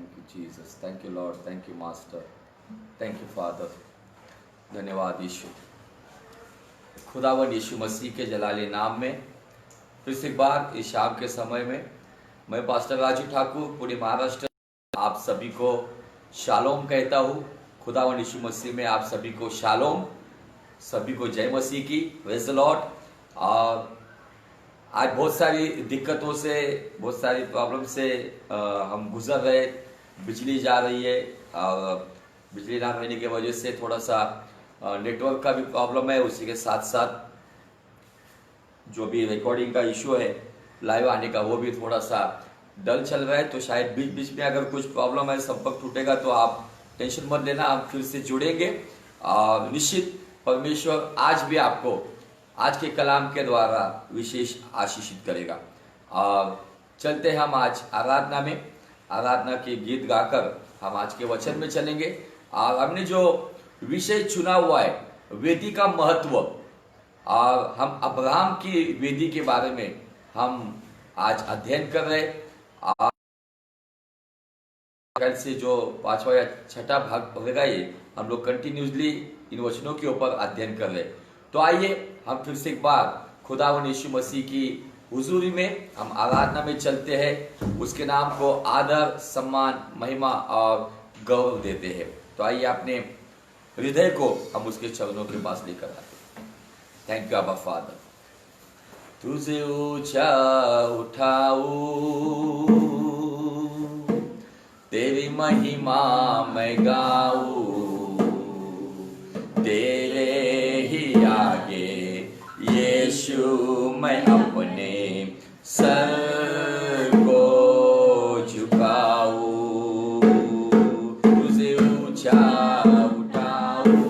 Thank you Jesus, thank you Lord, thank you master, thank you father. धन्यवाद यीशु। खुदावन यीशु मसीह के जलाली नाम में फिर से एक बार इस शाम के समय में मैं पास्टर राजू ठाकुर पूरे महाराष्ट्र आप सभी को शालोम कहता हूँ। खुदावन यीशु मसीह में आप सभी को शालोम, सभी को जय मसीह की, प्रेज़ द लॉर्ड। और आज बहुत सारी दिक्कतों से, बहुत सारी प्रॉब्लम से हम गुजर रहे। बिजली जा रही है और बिजली ना रहने की वजह से थोड़ा सा नेटवर्क का भी प्रॉब्लम है। उसी के साथ साथ जो भी रिकॉर्डिंग का इशू है लाइव आने का, वो भी थोड़ा सा डल चल रहा है। तो शायद बीच बीच में अगर कुछ प्रॉब्लम है, संपर्क टूटेगा, तो आप टेंशन मत लेना, हम फिर से जुड़ेंगे। और निश्चित परमेश्वर आज भी आपको आज के कलाम के द्वारा विशेष आशीषित करेगा। और चलते हम आज आराधना में, आराधना के गीत गाकर हम आज के वचन में चलेंगे। और हमने जो विषय चुना हुआ है वेदी का महत्व, और हम अब्राहम की वेदी के बारे में हम आज अध्ययन कर रहे। कल से जो 5वां या 6ठा भाग पड़ेगा, ये हम लोग कंटिन्यूसली इन वचनों के ऊपर अध्ययन कर रहे। तो आइए हम फिर से एक बार खुदावन यीशु मसीह की हुजूरी में हम आराधना में चलते हैं, उसके नाम को आदर, सम्मान, महिमा और गौरव देते हैं। तो आइए अपने हृदय को हम उसके चरणों के पास लेकर आते। थैंक यू अब्बा फादर। तुझे ऊंचा उठाऊं, तेरी महिमा मैं गाऊं, तेरे ही आगे यीशु मैं अपने सर को झुकाऊं। तुझे ऊंचा उठाऊं,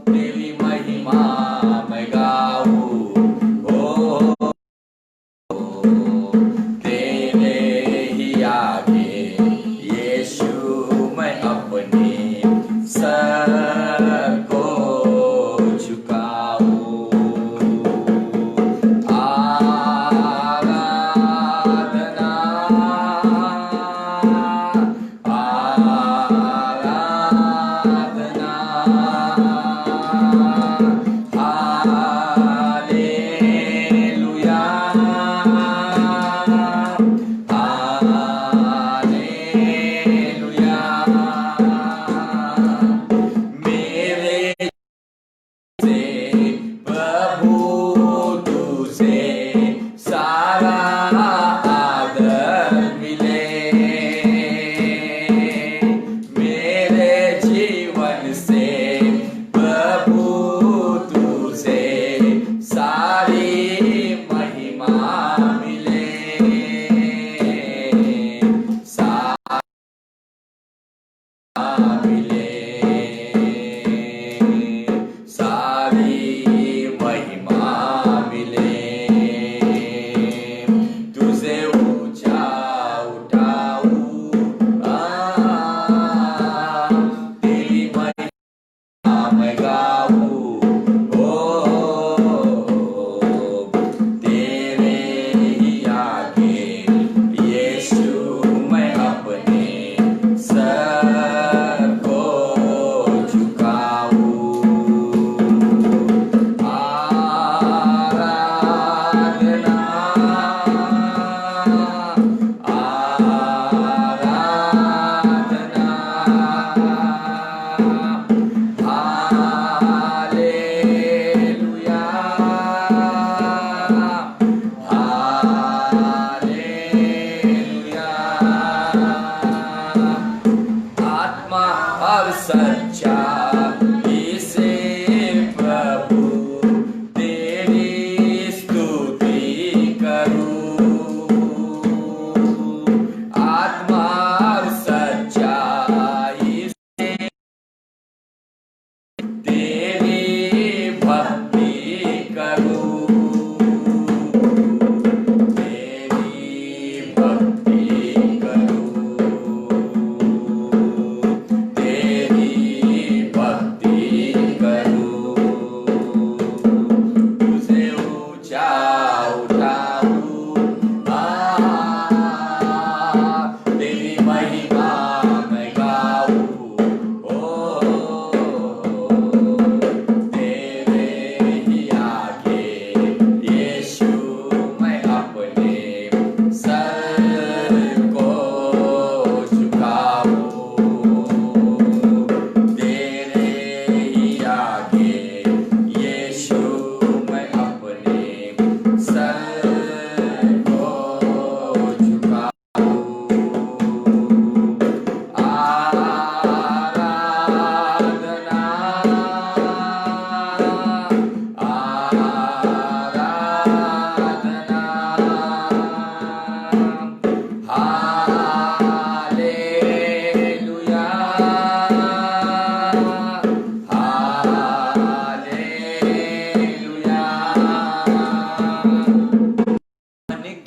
तेरी महिमा मैं गाऊं, ओ तेरे ही आगे यीशु मैं अपने सर को झुकाऊं।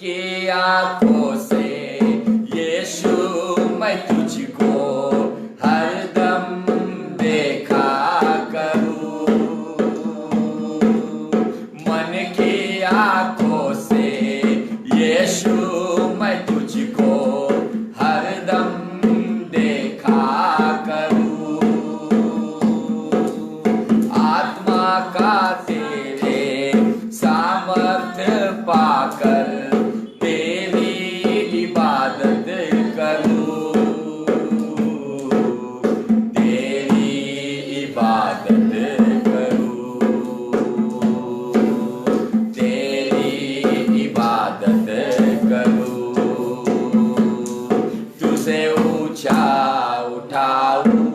की आंखों से यीशु मैं तुझको हरदम देखा करूं, मन की आंखों से यीशु मैं तुझको हरदम देखा करूं, आत्मा का तेरे सामर्थ्य पाकर तेरी इबादत करूं, तेरी इबादत करूं, तेरी इबादत करूं, तुझे ऊंचा उठाऊं,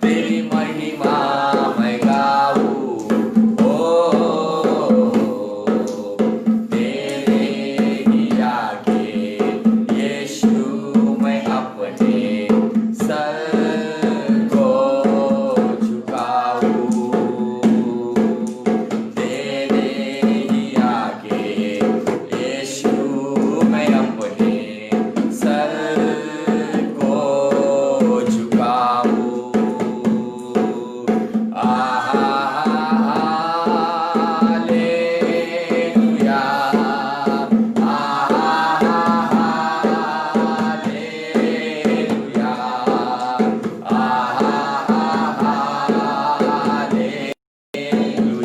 तेरी महिमा मैं गाऊं, ओ तेरे ही आगे यीशु मैं अपने सर को झुकाऊं, तेरे ही आगे यीशु मैं अपने सर को झुकाऊं, hallelujah, hallelujah, hallelujah, hallelujah,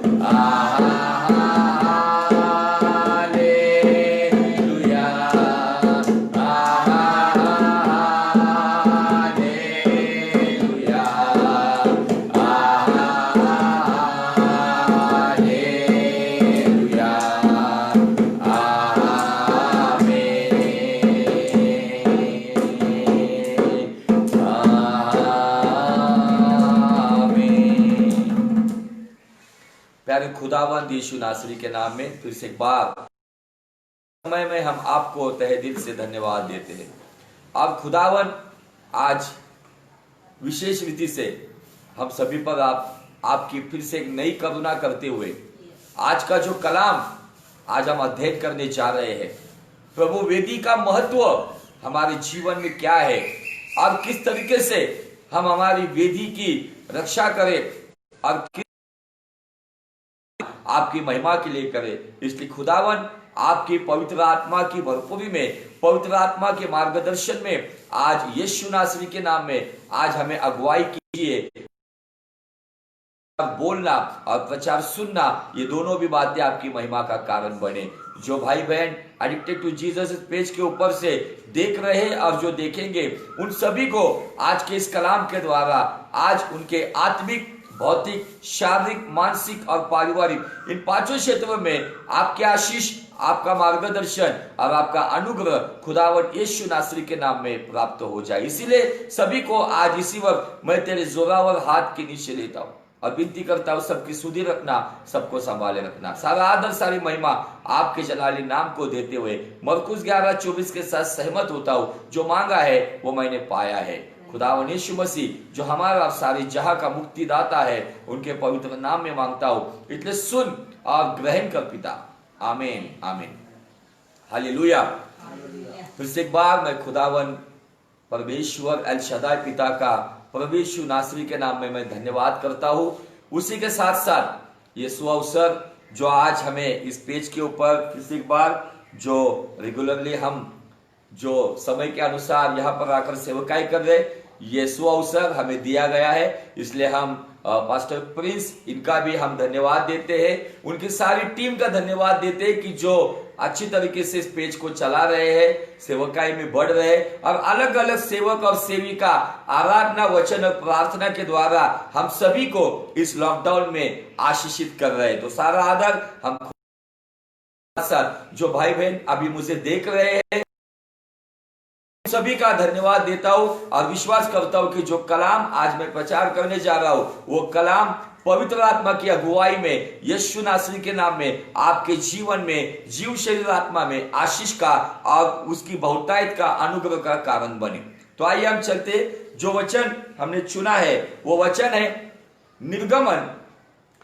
hallelujah, hallelujah, hallelujah, आमीन। प्यारे खुदावंद यीशु नासरी के नाम में फिर से एक बार समय में हम आपको तहे दिल से धन्यवाद देते हैं। अब खुदावन आज विशेष रीति से हम सभी पर आपकी फिर से एक नई करुणा करते हुए आज का जो कलाम आज हम अध्ययन करने जा रहे हैं, प्रभु वेदी का महत्व हमारे जीवन में क्या है और किस तरीके से हम हमारी वेदी की रक्षा करें और किस आपकी महिमा के लिए करें। इसलिए खुदावन आपकी पवित्र आत्मा की भरपूरी में, पवित्र आत्मा के मार्गदर्शन में आज यीशु नासरी के नाम में आज हमें अगुवाई कीजिए। बोलना और प्रचार सुनना, ये दोनों भी बातें आपकी महिमा का कारण बने। जो भाई बहन एडिक्टेड टू जीसस इस पेज के ऊपर से देख रहे हैं और जो देखेंगे, उन सभी को आज के इस कलाम के द्वारा आज उनके आत्मिक, भौतिक, शारीरिक, मानसिक और पारिवारिक इन पांचों क्षेत्रों में आपके आशीष, आपका मार्गदर्शन और आपका अनुग्रह खुदावंद यीशु नासरी के नाम में प्राप्त हो जाए। इसीलिए सभी को आज इसी वक्त मैं तेरे जोरावर हाथ के नीचे लेता हूँ और विनती करता हूँ, सबकी सुधि रखना, सबको संभाले रखना। सारा आदर, सारी महिमा आपके जलाली नाम को देते हुए मरकुस 11:24 के साथ सहमत होता हूँ। जो मांगा है वो मैंने पाया है। खुदावंद यीशु मसीह जो हमारा सारी जहां का मुक्तिदाता है, उनके पवित्र नाम में मांगता हूँ, इसलिए सुन और ग्रहण कर पिता। आमीन, आमीन, हालेलुया। फिर से एक बार मैं खुदावंद परमेश्वर एल शदाई पिता का प्रभु यीशु नासरी के नाम में मैं धन्यवाद करता हूँ। उसी के साथ साथ ये सुअवसर जो आज हमें इस पेज के ऊपर फिर से एक बार जो रेगुलरली हम जो समय के अनुसार यहाँ पर आकर सेवकाई कर रहे, ये सुअवसर हमें दिया गया है। इसलिए हम पास्टर प्रिंस, इनका भी हम धन्यवाद देते हैं, उनकी सारी टीम का धन्यवाद देते हैं कि जो अच्छी तरीके से इस पेज को चला रहे हैं, सेवकाई में बढ़ रहे हैं और अलग अलग सेवक और सेविका आराधना, वचन और प्रार्थना के द्वारा हम सभी को इस लॉकडाउन में आशीषित कर रहे हैं। तो सारा आदर हम साथ जो भाई बहन अभी मुझे देख रहे हैं सभी का धन्यवाद देता हूं और विश्वास करता हूं कि जो कलाम आज मैं प्रचार करने जा रहा हूं, वो कलाम पवित्र आत्मा की अगुवाई में यीशु नासरी के नाम में आपके जीवन में, जीव शरीर आत्मा में आशीष का और उसकी बहुतायत का, अनुग्रह का कारण बने। तो आइए हम चलते जो वचन हमने चुना है वो वचन है निर्गमन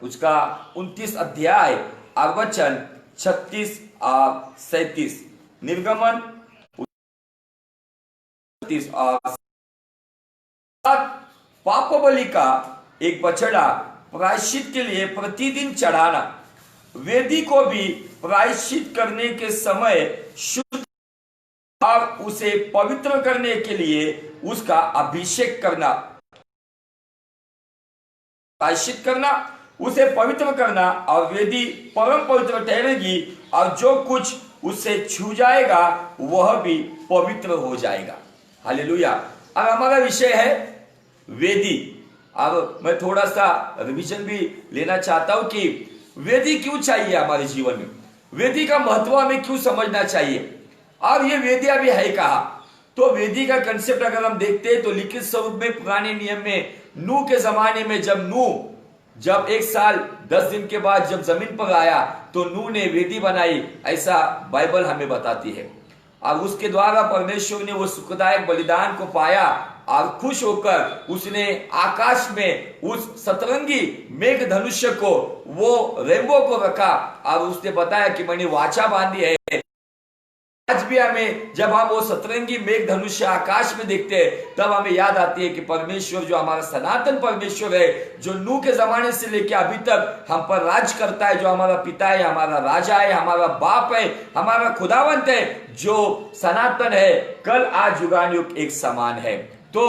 उसका 29 अध्याय और वचन 36 और 37। निर्गमन 36 और पाप बलि का एक बछड़ा प्रायश्चित के लिए प्रतिदिन चढ़ाना, वेदी को भी प्रायश्चित करने के समय शुद्ध और उसे पवित्र करने के लिए उसका अभिषेक करना, प्रायश्चित करना, उसे पवित्र करना और वेदी परम पवित्र ठहरेगी और जो कुछ उससे छू जाएगा वह भी पवित्र हो जाएगा। हालेलुया। अब हमारा विषय है वेदी। अब मैं थोड़ा सा रिवीजन भी लेना चाहता हूं कि वेदी क्यों चाहिए हमारे जीवन में, वेदी का महत्व हमें क्यों समझना चाहिए। अब ये वेदी अभी है कहा, तो वेदी का कंसेप्ट अगर हम देखते हैं तो लिखित स्वरूप में पुराने नियम में नूह के जमाने में जब 1 साल 10 दिन के बाद जब जमीन पर आया तो नूह ने वेदी बनाई, ऐसा बाइबल हमें बताती है। और उसके द्वारा परमेश्वर ने वो सुखदायक बलिदान को पाया और खुश होकर उसने आकाश में उस सतरंगी मेघ धनुष्य को, वो रेनबो को रखा और उसने बताया कि मैंने वाचा बांधी है। आज भी हमें जब हम वो सतरंगी मेघ धनुष्य आकाश में देखते हैं तब हमें याद आती है कि परमेश्वर जो हमारा सनातन परमेश्वर है, जो नूह के जमाने से लेकर अभी तक हम पर राज करता है, जो हमारा पिता है, हमारा राजा है, हमारा बाप है, हमारा खुदावंत है, जो सनातन है, कल आज युगानुयुग एक समान है। तो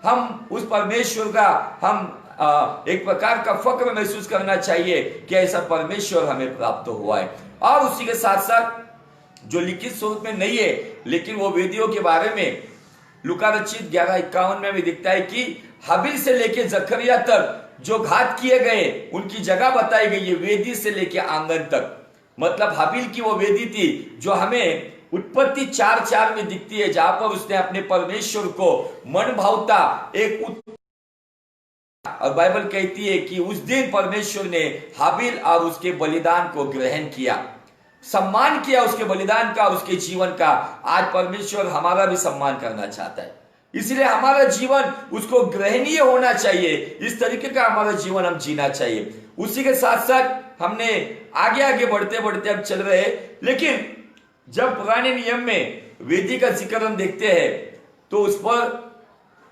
हम उस परमेश्वर का हम एक प्रकार का फक्र महसूस करना चाहिए कि ऐसा परमेश्वर हमें प्राप्त हुआ है। और उसी के साथ साथ जो लिखित स्वरूप में नहीं है लेकिन वो वेदियों के बारे में लूका रचित 11:51 में भी दिखता है कि हाबिल से लेके जकरिया तक जो घात किए गए उनकी जगह बताई गई है, वेदी से लेके आंगन तक। मतलब हाबिल की वो वेदी थी जो हमें उत्पत्ति 4:4 में दिखती है, जहां पर उसने अपने परमेश्वर को मन भावता एक और बाइबल कहती है कि उस दिन परमेश्वर ने हाबिल और उसके बलिदान को ग्रहण किया, सम्मान किया उसके बलिदान का, उसके जीवन का। आज परमेश्वर हमारा भी सम्मान करना चाहता है, इसलिए हमारा जीवन उसको ग्रहणीय होना चाहिए। इस तरीके का हमारा जीवन हम जीना चाहिए। उसी के साथ साथ हमने आगे आगे बढ़ते बढ़ते अब चल रहे हैं, लेकिन जब पुराने नियम में वेदी का जिक्र हम देखते हैं तो उस पर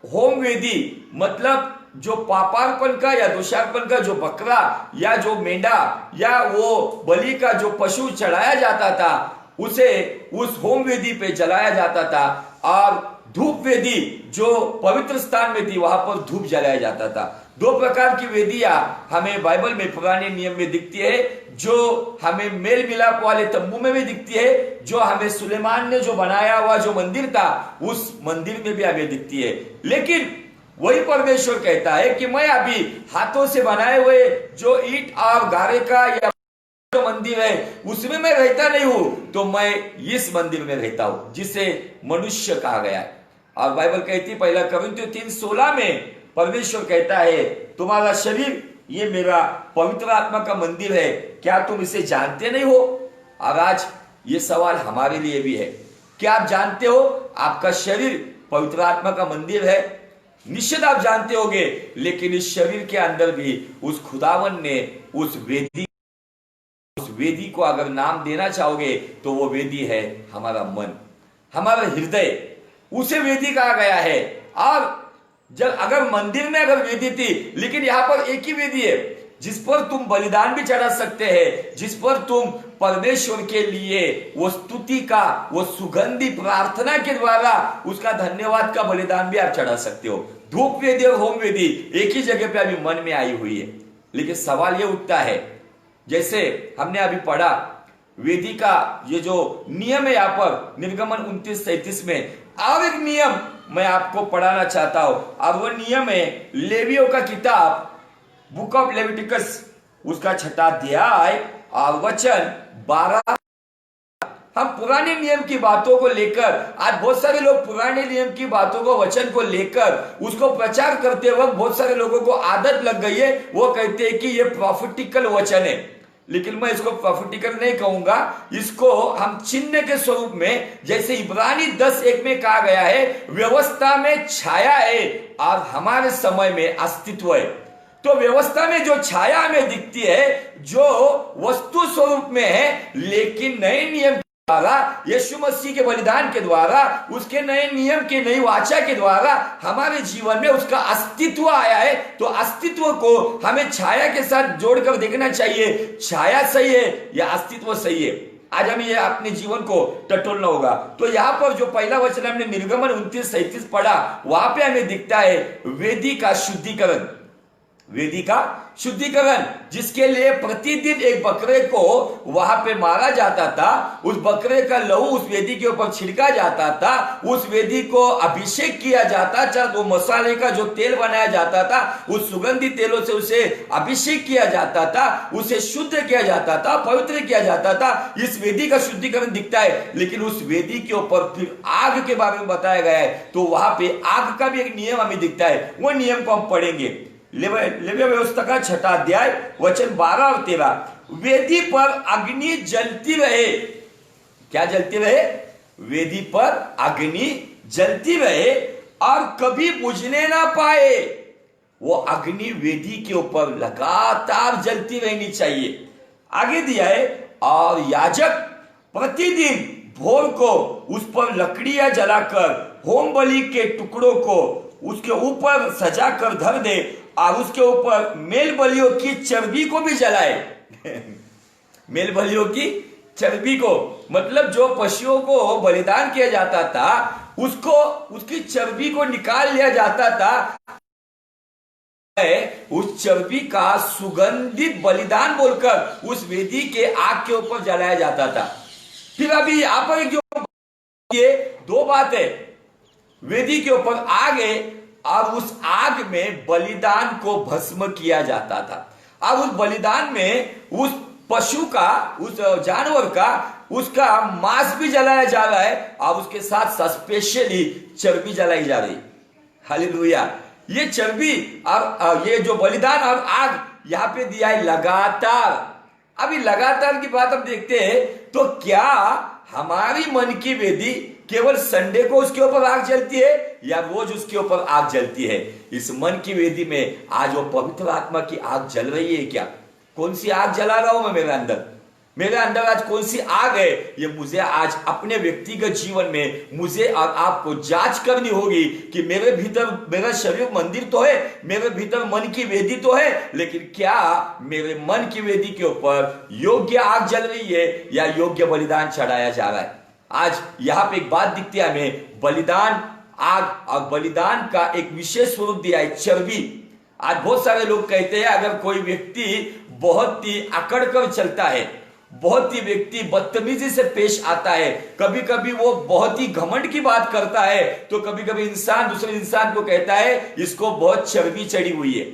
होम वेदी मतलब जो पापार्पण का या दोषार्पण का जो बकरा या जो मेंढा या वो बलि का जो पशु चढ़ाया जाता था उसे उस होम वेदी पे जलाया जाता था, और धूप वेदी जो पवित्र स्थान में थी वहां पर धूप जलाया जाता था। 2 प्रकार की वेदियां हमें बाइबल में पुराने नियम में दिखती है, जो हमें मेल मिलाप वाले तंबू में भी दिखती है, जो हमें सुलेमान ने जो बनाया हुआ जो मंदिर था उस मंदिर में भी हमें दिखती है। लेकिन वही परमेश्वर कहता है कि मैं अभी हाथों से बनाए हुए जो ईंट और गारे का या जो मंदिर है उसमें मैं रहता नहीं हूं, तो मैं इस मंदिर में रहता हूं जिसे मनुष्य कहा गया है। और बाइबल कहती है 1 कुरिन्थियों 3:16 में परमेश्वर कहता है तुम्हारा शरीर ये मेरा पवित्र आत्मा का मंदिर है, क्या तुम इसे जानते नहीं हो। और आज ये सवाल हमारे लिए भी है, क्या आप जानते हो आपका शरीर पवित्र आत्मा का मंदिर है। निश्चित आप जानते होंगे, लेकिन इस शरीर के अंदर भी उस खुदावन ने उस वेदी को अगर नाम देना चाहोगे तो वो वेदी है हमारा मन, हमारा हृदय, उसे वेदी कहा गया है। और जब अगर मंदिर में अगर वेदी थी, लेकिन यहां पर एक ही वेदी है जिस पर तुम बलिदान भी चढ़ा सकते हैं, जिस पर तुम परमेश्वर के लिए वो स्तुति का, वो सुगंधी प्रार्थना के द्वारा उसका धन्यवाद का बलिदान भी आप चढ़ा सकते हो। धूप वेदी और होम वेदी एक ही जगह पे अभी मन में आई हुई है। लेकिन सवाल ये उठता है, जैसे हमने अभी पढ़ा वेदी का ये जो नियम है यहाँ पर निर्गमन 29:37 में, और एक नियम मैं आपको पढ़ाना चाहता हूं, और वो नियम है लेवियों का किताब बुक ऑफ लेविटिकस उसका 6वां अध्याय और वचन 12। हम पुराने नियम की बातों को लेकर, आज बहुत सारे लोग पुराने नियम की बातों को, वचन को लेकर उसको प्रचार करते वक्त बहुत सारे लोगों को आदत लग गई है, वो कहते हैं कि ये प्रॉफिटिकल वचन है, लेकिन मैं इसको प्रॉफिटिकल नहीं कहूंगा, इसको हम चिन्ह के स्वरूप में, जैसे इब्रानी 10:1 में कहा गया है, व्यवस्था में छाया है और हमारे समय में अस्तित्व है। तो व्यवस्था में जो छाया हमें दिखती है, जो वस्तु स्वरूप में है, लेकिन नए नियम द्वारा, यीशु मसीह के बलिदान के द्वारा, उसके नए नियम के नई वाचा के द्वारा हमारे जीवन में उसका अस्तित्व आया है। तो अस्तित्व को हमें छाया के साथ जोड़कर देखना चाहिए, छाया सही है या अस्तित्व सही है। आज हमें यह अपने जीवन को टटोलना होगा। तो यहाँ पर जो पहला वचन हमने निर्गमन 29:37 पढ़ा, वहां पे हमें दिखता है वेदी का शुद्धिकरण, वेदी का शुद्धिकरण, जिसके लिए प्रतिदिन एक बकरे को वहां पे मारा जाता था, उस बकरे का लहू उस वेदी के ऊपर छिड़का जाता था, उस वेदी को अभिषेक किया जाता था, वो मसाले का जो तेल बनाया जाता था, उस सुगंधित तेलों से उसे अभिषेक किया जाता था, उसे शुद्ध किया जाता था, पवित्र किया जाता था। इस वेदी का शुद्धिकरण दिखता है, लेकिन उस वेदी के ऊपर फिर आग के बारे में बताया गया है। तो वहां पे आग का भी एक नियम हमें दिखता है, वो नियम को हम पढ़ेंगे। लेवीय व्यवस्था का 6वां अध्याय वचन 12 और 13, वेदी पर अग्नि जलती रहे। क्या जलती रहे? वेदी पर अग्नि जलती रहे और कभी बुझने ना पाए। वो अग्नि वेदी के ऊपर लगातार जलती रहनी चाहिए। आगे दिया है, और याजक प्रतिदिन भोर को उस पर लकड़ियां जलाकर होम बलि के टुकड़ों को उसके ऊपर सजा कर धर दे और उसके ऊपर मेल बलियों की चर्बी को भी जलाए। मेल बलियों की चर्बी को, मतलब जो पशुओं को बलिदान किया जाता था, उसको, उसकी चर्बी को निकाल लिया जाता था। उस चर्बी का सुगंधित बलिदान बोलकर उस वेदी के आग के ऊपर जलाया जाता था। फिर अभी यहां पर जो ये दो बात है, वेदी के ऊपर आग है और उस आग में बलिदान को भस्म किया जाता था। अब उस बलिदान में उस पशु का, उस जानवर का, उसका मांस भी जलाया जा रहा है और उसके साथ स्पेशली चर्बी जलाई जा रही। हालेलुया। ये चर्बी और ये जो बलिदान और आग यहां पे दिया है लगातार। अभी लगातार की बात हम देखते हैं, तो क्या हमारी मन की वेदी केवल संडे को उसके ऊपर आग जलती है या रोज उसके ऊपर आग जलती है? इस मन की वेदी में आज वो पवित्र आत्मा की आग जल रही है क्या? कौन सी आग जला रहा हूं मैं मेरे अंदर? मेरे अंदर आज कौन सी आग है? ये मुझे आज अपने व्यक्तिगत जीवन में मुझे और आपको जांच करनी होगी कि मेरे भीतर, मेरा शरीर मंदिर तो है, मेरे भीतर मन की वेदी तो है, लेकिन क्या मेरे मन की वेदी के ऊपर योग्य आग जल रही है या योग्य बलिदान चढ़ाया जा रहा है? आज यहां पे एक बात दिखती है हमें, बलिदान, आग और बलिदान का एक विशेष स्वरूप दिया है, चर्बी। आज बहुत सारे लोग कहते हैं अगर कोई व्यक्ति बहुत ही अकड़ कर चलता है, बहुत ही व्यक्ति बदतमीजी से पेश आता है, कभी कभी वो बहुत ही घमंड की बात करता है, तो कभी कभी इंसान दूसरे इंसान को कहता है इसको बहुत चर्बी चढ़ी हुई है।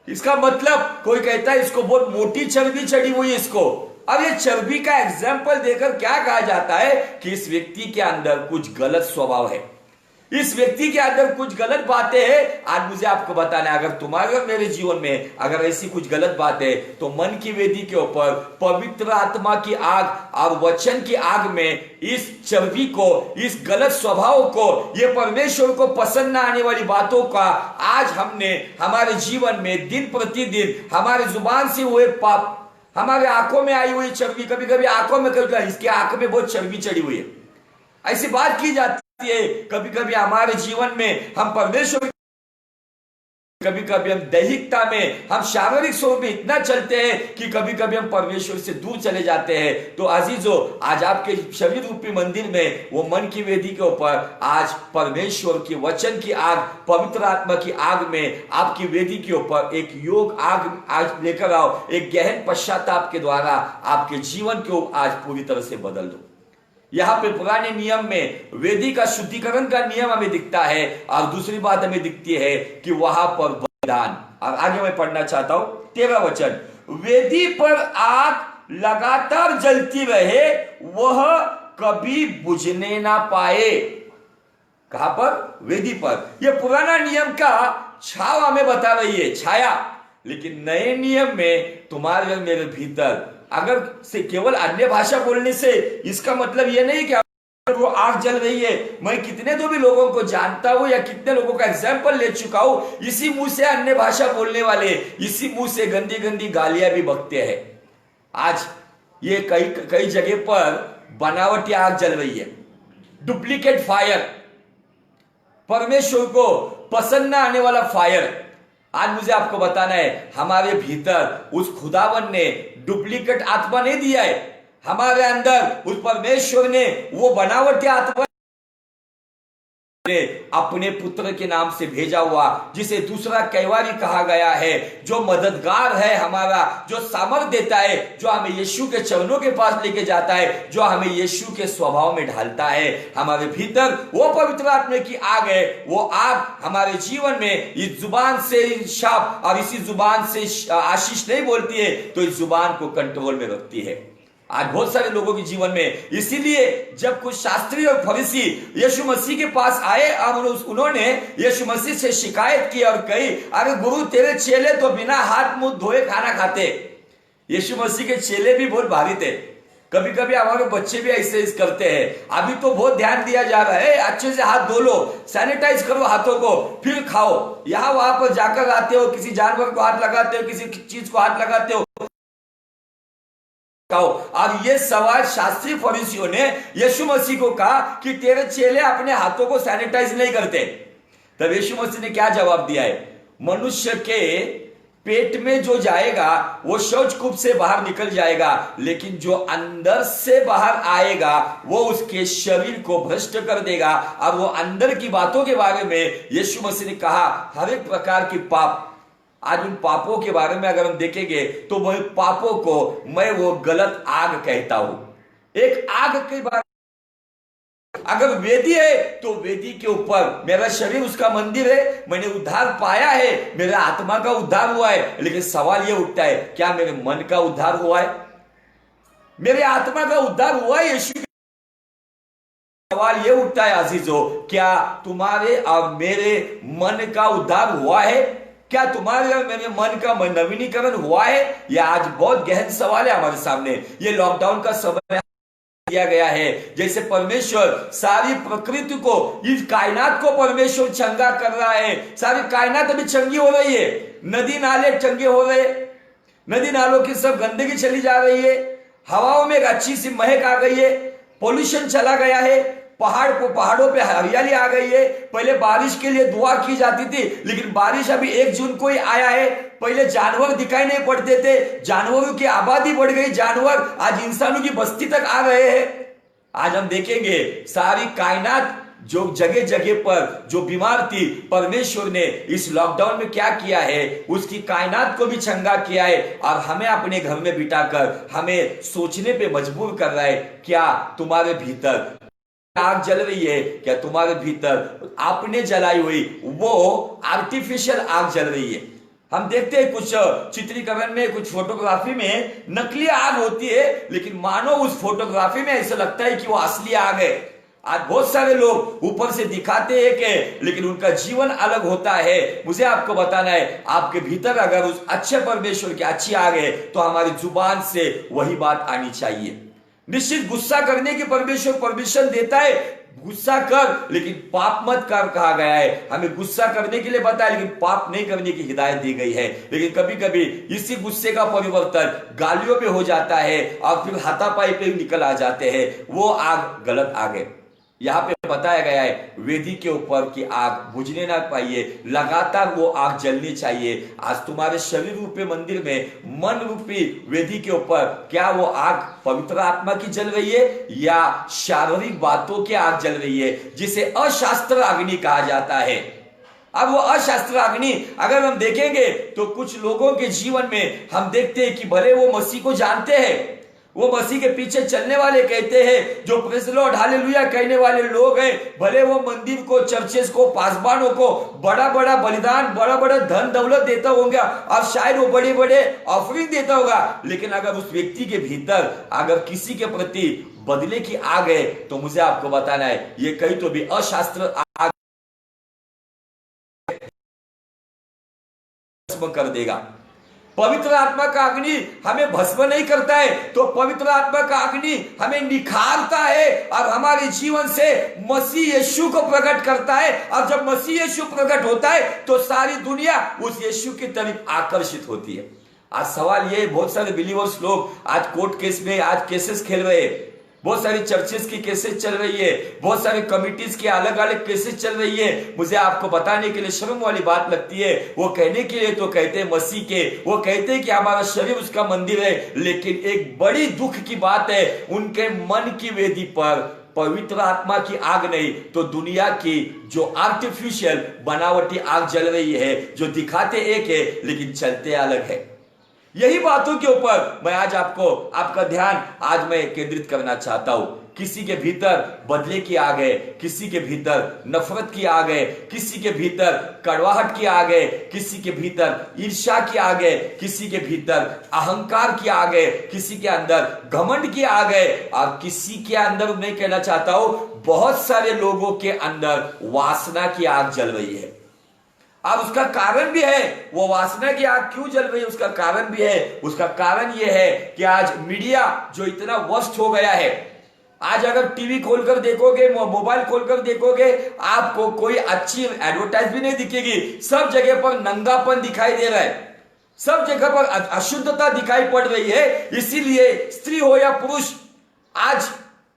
इसका मतलब कोई कहता है इसको बहुत मोटी चर्बी चढ़ी हुई है इसको। अब ये चर्बी का एग्जाम्पल देकर क्या कहा जाता है कि इस व्यक्ति के अंदर कुछ गलत स्वभाव है, इस व्यक्ति के अंदर कुछ गलत बातें हैं। आज मुझे आपको बताना है, अगर तुम्हारे और मेरे जीवन में अगर ऐसी कुछ गलत बात है, तो मन की वेदी के ऊपर पवित्र आत्मा की आग और वचन की आग में इस चर्बी को, इस गलत स्वभाव को, ये परमेश्वर को पसंद ना आने वाली बातों का आज हमने हमारे जीवन में दिन प्रतिदिन हमारे जुबान से हुए पाप, हमारे आंखों में आई हुई चर्बी, कभी कभी आंखों में, कभी इसके आंख में बहुत चर्बी चढ़ी हुई है, ऐसी बात की जाती है। कभी कभी हमारे जीवन में हम परमेश्वर, कभी कभी हम दैहिकता में, हम शारीरिक स्वरूप में इतना चलते हैं कि कभी कभी हम परमेश्वर से दूर चले जाते हैं। तो अजीजों, आज आपके शरीर रूपी मंदिर में, वो मन की वेदी के ऊपर आज परमेश्वर की वचन की आग, पवित्र आत्मा की आग में आपकी वेदी के ऊपर एक योग आग आज लेकर आओ। एक गहन पश्चाताप के द्वारा आपके जीवन को आज पूरी तरह से बदल दो। यहां पे पुराने नियम में वेदी का शुद्धिकरण का नियम हमें दिखता है, और दूसरी बात हमें दिखती है कि वहां पर बलिदान। और आगे मैं पढ़ना चाहता हूं 13 वचन, वेदी पर आग लगातार जलती रहे, वह कभी बुझने ना पाए। कहां पर? वेदी पर। यह पुराना नियम का छाव हमें बता रही है, छाया। लेकिन नए नियम में तुम्हारे और मेरे भीतर अगर से केवल अन्य भाषा बोलने से इसका मतलब यह नहीं कि वो आग जल रही है। मैं कितने तो भी लोगों को जानता हूं या कितने लोगों का एग्जाम्पल ले चुका हूं, इसी मुंह से अन्य भाषा बोलने वाले इसी मुंह से गंदी गंदी गालियां भी बकते हैं। आज ये कई कई जगह पर बनावटी आग जल रही है, डुप्लीकेट फायर, परमेश्वर को पसंद ना आने वाला फायर। आज मुझे आपको बताना है, हमारे भीतर उस खुदावन ने डुप्लीकेट आत्मा नहीं दिया है, हमारे अंदर उस परमेश्वर ने वो बनावटी आत्मा अपने पुत्र के नाम से भेजा हुआ, जिसे दूसरा कैवारी कहा गया है, जो मददगार है हमारा, जो सामर्थ देता है, जो हमें यीशु के चरणों के पास लेके जाता है, जो हमें यीशु के स्वभाव में ढालता है। हमारे भीतर वो पवित्र आत्मा की आग है। वो आग हमारे जीवन में इस जुबान से शाप और इसी जुबान से आशीष नहीं बोलती है, तो इस जुबान को कंट्रोल में रखती है। आज बहुत सारे लोगों के जीवन में, इसीलिए जब कुछ शास्त्री और फरीसी यीशु मसीह के पास आए और उन्होंने यीशु मसीह से शिकायत की और कही, अरे गुरु तेरे चेले तो बिना हाथ मुंह धोए खाना खाते। यीशु मसीह के चेले भी बहुत भारी थे। कभी कभी हमारे बच्चे भी ऐसे करते हैं। अभी तो बहुत ध्यान दिया जा रहा है, अच्छे से हाथ धो लो, सैनिटाइज करो हाथों को, फिर खाओ। यहाँ वहां पर जाकर आते हो, किसी जानवर को हाथ लगाते हो, किसी चीज को हाथ लगाते हो। अब ये सवाल शास्त्री फरीसियों ने यीशु मसीह को कहा कि तेरे चेले अपने हाथों को सैनिटाइज नहीं करते। तब यीशु मसीह ने क्या जवाब दिया है? मनुष्य के पेट में जो जाएगा वो शौचकूप से बाहर निकल जाएगा, लेकिन जो अंदर से बाहर आएगा वो उसके शरीर को भ्रष्ट कर देगा। अब वो अंदर की बातों के बारे में यीशु मसीह ने कहा, हर एक प्रकार की पाप। आज उन पापों के बारे में अगर हम देखेंगे तो वह पापों को मैं वो गलत आग कहता हूं। एक आग के बारे में, अगर वेदी है तो वेदी के ऊपर मेरा शरीर उसका मंदिर है, मैंने उद्धार पाया है, मेरे आत्मा का उद्धार हुआ है। लेकिन सवाल यह उठता है, क्या मेरे मन का उद्धार हुआ है? मेरे आत्मा का उद्धार हुआ है यीशु? सवाल यह उठता है अजीजों, क्या तुम्हारे और मेरे मन का उद्धार हुआ है? क्या तुम्हारे और मेरे मन का नवीनीकरण हुआ है? यह आज बहुत गहन सवाल है हमारे सामने। ये लॉकडाउन का समय दिया गया है, जैसे परमेश्वर सारी प्रकृति को, इस कायनात को परमेश्वर चंगा कर रहा है। सारी कायनात अभी चंगी हो रही है, नदी नाले चंगे हो रहे, नदी नालों की सब गंदगी चली जा रही है, हवाओं में एक अच्छी सी महक आ गई है, पोल्यूशन चला गया है, पहाड़ों पे हरियाली आ गई है। पहले बारिश के लिए दुआ की जाती थी, लेकिन बारिश अभी 1 जून को ही आया है। पहले जानवर दिखाई नहीं पड़ते थे, जानवरों की आबादी बढ़ गई, जानवर आज इंसानों की बस्ती तक आ रहे हैं। आज हम देखेंगे सारी कायनात जो जगह जगह पर जो बीमार थी, परमेश्वर ने इस लॉकडाउन में क्या किया है, उसकी कायनात को भी चंगा किया है और हमें अपने घर में बिठाकर हमें सोचने पे मजबूर कर रहा है, क्या तुम्हारे भीतर आग जल रही है? क्या तुम्हारे भीतर आपने जलाई हुई वो आर्टिफिशियल आग जल रही है? हम देखते हैं कुछ चित्रीकरण में, कुछ फोटोग्राफी में नकली आग होती है, लेकिन मानो उस फोटोग्राफी में ऐसा लगता है कि वो असली आग है। आज बहुत सारे लोग ऊपर से दिखाते हैं कि, लेकिन उनका जीवन अलग होता है। मुझे आपको बताना है, आपके भीतर अगर उस अच्छे परमेश्वर की अच्छी आग है तो हमारी जुबान से वही बात आनी चाहिए। निश्चित गुस्सा करने की परमेश्वर परमिशन देता है, गुस्सा कर लेकिन पाप मत कर कहा गया है। हमें गुस्सा करने के लिए बताया, लेकिन पाप नहीं करने की हिदायत दी गई है। लेकिन कभी कभी इसी गुस्से का परिवर्तन गालियों पे हो जाता है और फिर हाथापाई पे निकल आ जाते हैं। वो आग गलत आग है। यहाँ पे बताया गया है, वेदी के ऊपर की आग बुझने ना पाइए, लगातार वो आग जलनी चाहिए। आज तुम्हारे शरीर रूपी मंदिर में, मन रूपी वेदी के ऊपर, क्या वो आग पवित्र आत्मा की जल रही है या शारीरिक बातों की आग जल रही है, जिसे अशास्त्र अग्नि कहा जाता है? अब वो अशास्त्र अग्नि अगर हम देखेंगे तो कुछ लोगों के जीवन में हम देखते हैं कि भले वो मसीह को जानते हैं, वो मसीह के पीछे चलने वाले कहते हैं, जो प्रेज़ द लॉर्ड हालेलुया कहने वाले लोग हैं, भले वो मंदिर को, चर्चेस को, पासबानों को बड़ा बड़ा बलिदान, बड़ा बड़ा धन दौलत देता होगा और शायद वो बड़े बड़े ऑफरिंग देता होगा, लेकिन अगर उस व्यक्ति के भीतर अगर किसी के प्रति बदले की आग है तो मुझे आपको बताना है, ये कहीं तो भी अशास्त्र आग कर देगा। पवित्र आत्मा का अग्नि हमें भस्म नहीं करता है, तो पवित्र आत्मा का अग्नि हमें निखारता है और हमारे जीवन से मसीह यीशु को प्रकट करता है। और जब मसीह यीशु प्रकट होता है तो सारी दुनिया उस यीशु की तरफ आकर्षित होती है। आज सवाल ये, बहुत सारे बिलीवर्स लोग आज कोर्ट केस में आज केसेस खेल रहे हैं, बहुत सारी चर्चेस की केसेस चल रही है, बहुत सारी कमिटीज की अलग अलग केसेस चल रही है। मुझे आपको बताने के लिए शर्म वाली बात लगती है। वो कहने के लिए तो कहते हैं मसीह के, वो कहते हैं कि हमारा शरीर उसका मंदिर है, लेकिन एक बड़ी दुख की बात है, उनके मन की वेदी पर पवित्र आत्मा की आग नहीं तो दुनिया की जो आर्टिफिशियल बनावटी आग जल रही है, जो दिखाते एक है लेकिन चलते अलग है। यही बातों के ऊपर मैं आज आपका ध्यान आज मैं केंद्रित करना चाहता हूं। किसी के भीतर बदले की आग है, किसी के भीतर नफरत की आग है, किसी के भीतर कड़वाहट की आग है, किसी के भीतर ईर्ष्या की आग है, किसी के भीतर अहंकार की आग है, किसी के अंदर घमंड की आग है, और किसी के अंदर मैं कहना चाहता हूं बहुत सारे लोगों के अंदर वासना की आग जल रही है। और उसका कारण भी है, वो वासना की आग क्यों जल रही है उसका कारण भी है। उसका कारण ये है कि आज मीडिया जो इतना वर्स्ट हो गया है, आज अगर टीवी खोलकर देखोगे, मोबाइल खोलकर देखोगे, आपको कोई अच्छी एडवर्टाइज भी नहीं दिखेगी। सब जगह पर नंगापन दिखाई दे रहा है, सब जगह पर अशुद्धता दिखाई पड़ रही है। इसीलिए स्त्री हो या पुरुष, आज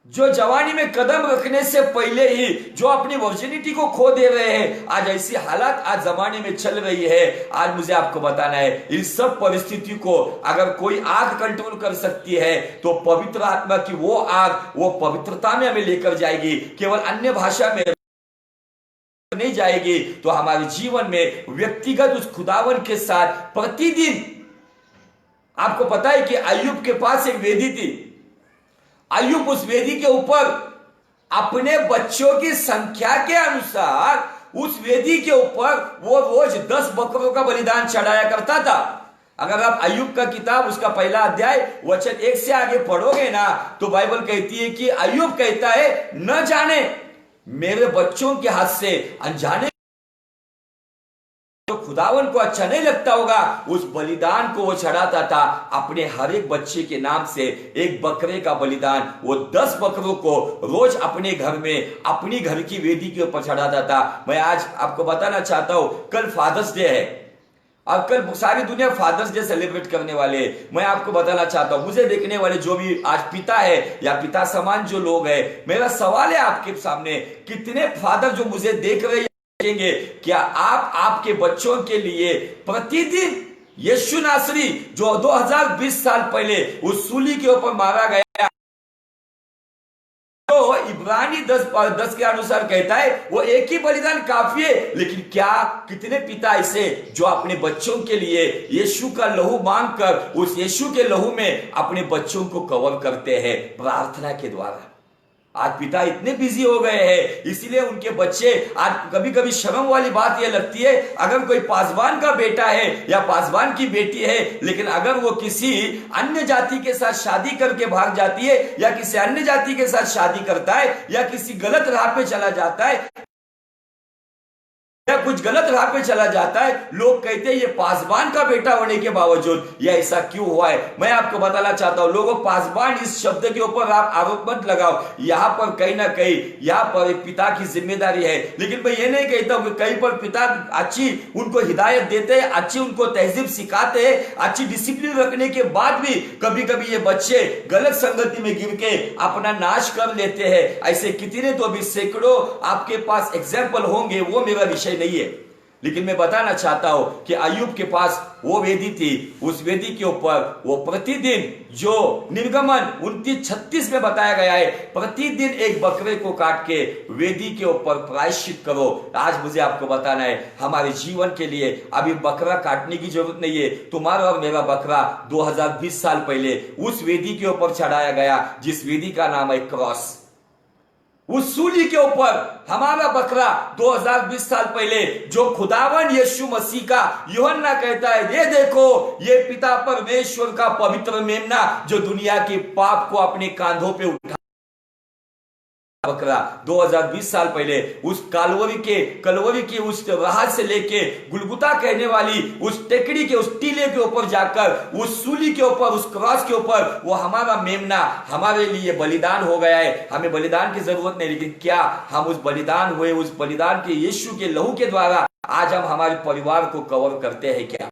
जो जवानी में कदम रखने से पहले ही जो अपनी वर्जिनिटी को खो दे रहे हैं, आज ऐसी हालात आज जमाने में चल रही है। आज मुझे आपको बताना है, इन सब परिस्थिति को अगर कोई आग कंट्रोल कर सकती है तो पवित्र आत्मा की वो आग, वो पवित्रता में हमें लेकर जाएगी, केवल अन्य भाषा में नहीं जाएगी, तो हमारे जीवन में व्यक्तिगत उस खुदावन के साथ प्रतिदिन। आपको पता है कि अय्यूब के पास एक वेदी थी। अय्यूब उस वेदी के ऊपर अपने बच्चों की संख्या के अनुसार उस वेदी के ऊपर वो रोज 10 बकरों का बलिदान चढ़ाया करता था। अगर आप अय्यूब का किताब उसका पहला अध्याय वचन 1 से आगे पढ़ोगे ना, तो बाइबल कहती है कि अय्यूब कहता है, न जाने मेरे बच्चों के हाथ से अनजाने तो खुदावन को अच्छा नहीं लगता होगा, उस बलिदान को वो चढ़ाता था अपने हर एक बच्चे के नाम से, एक बकरे का बलिदान। वो 10 बकरों को रोज अपने घर में, अपनी घर की वेदी के ऊपर चढ़ाता था। मैं आज आपको बताना चाहता हूं, कल फादर्स डे है और कल सारी दुनिया फादर्स डे सेलिब्रेट करने वाले। मैं आपको बताना चाहता हूं, मुझे देखने वाले जो भी आज पिता है या पिता समान जो लोग हैं, मेरा सवाल है आपके सामने, कितने फादर जो मुझे देख रहे हैं, क्या आप आपके बच्चों के लिए प्रतिदिन यीशु नासरी जो 2020 साल पहले उस सूली के ऊपर मारा गया, तो इब्रानी 10 के अनुसार कहता है वो एक ही बलिदान काफी है, लेकिन क्या कितने पिता ऐसे जो अपने बच्चों के लिए यीशु का लहू मांगकर उस यीशु के लहू में अपने बच्चों को कवर करते हैं प्रार्थना के द्वारा। आज पिता इतने बिजी हो गए हैं, इसीलिए उनके बच्चे, आज कभी कभी शर्म वाली बात यह लगती है, अगर कोई पासवान का बेटा है या पासवान की बेटी है, लेकिन अगर वो किसी अन्य जाति के साथ शादी करके भाग जाती है या किसी अन्य जाति के साथ शादी करता है या किसी गलत राह पे चला जाता है या कुछ गलत राह पे चला जाता है, लोग कहते हैं ये पासवान का बेटा होने के बावजूद ये ऐसा क्यों हुआ है। मैं आपको बताना चाहता हूं, लोगों, पासवान इस शब्द के ऊपर आप आरोप मत लगाओ। यहां पर कहीं ना कहीं यहां पर एक पिता की जिम्मेदारी है, लेकिन मैं ये नहीं कहता हूं कि कहीं पर पिता अच्छी उनको हिदायत देते हैं, अच्छी उनको तहजीब सिखाते हैं, अच्छी डिसिप्लिन रखने के बाद भी कभी कभी ये बच्चे गलत संगति में गिर के अपना नाश कर लेते हैं। ऐसे कितने तो भी सैकड़ों आपके पास एग्जाम्पल होंगे, वो मेरा विषय नहीं है। लेकिन मैं बताना चाहता हूं कि अय्यूब के पास वो वेदी थी, उस वेदी के ऊपर वो प्रतिदिन, जो निर्गमन 29:36 में बताया गया है, प्रतिदिन एक बकरे को काट के वेदी के ऊपर प्रायश्चित करो। आज मुझे आपको बताना है, हमारे जीवन के लिए अभी बकरा काटने की जरूरत नहीं है। तुम्हारा और मेरा बकरा 2020 साल पहले उस वेदी के ऊपर चढ़ाया गया, जिस वेदी का नाम है क्रॉस। उस सूली के ऊपर हमारा बकरा 2020 साल पहले, जो खुदावन यीशु मसीह का, यूहन्ना कहता है, ये देखो ये पिता परमेश्वर का पवित्र मेमना जो दुनिया के पाप को अपने कांधों पे उठा बकरा 2020 साल पहले उस कलवरी के उस राह से लेके गुलगुता कहने वाली उस टेकड़ी के उस टीले के ऊपर जाकर उस सूली के ऊपर उस क्रॉस के ऊपर वो हमारा मेमना हमारे लिए बलिदान हो गया है। हमें बलिदान की जरूरत नहीं, लेकिन क्या हम उस बलिदान हुए उस बलिदान के यीशु के लहू के द्वारा आज हम हमारे परिवार को कवर करते हैं क्या?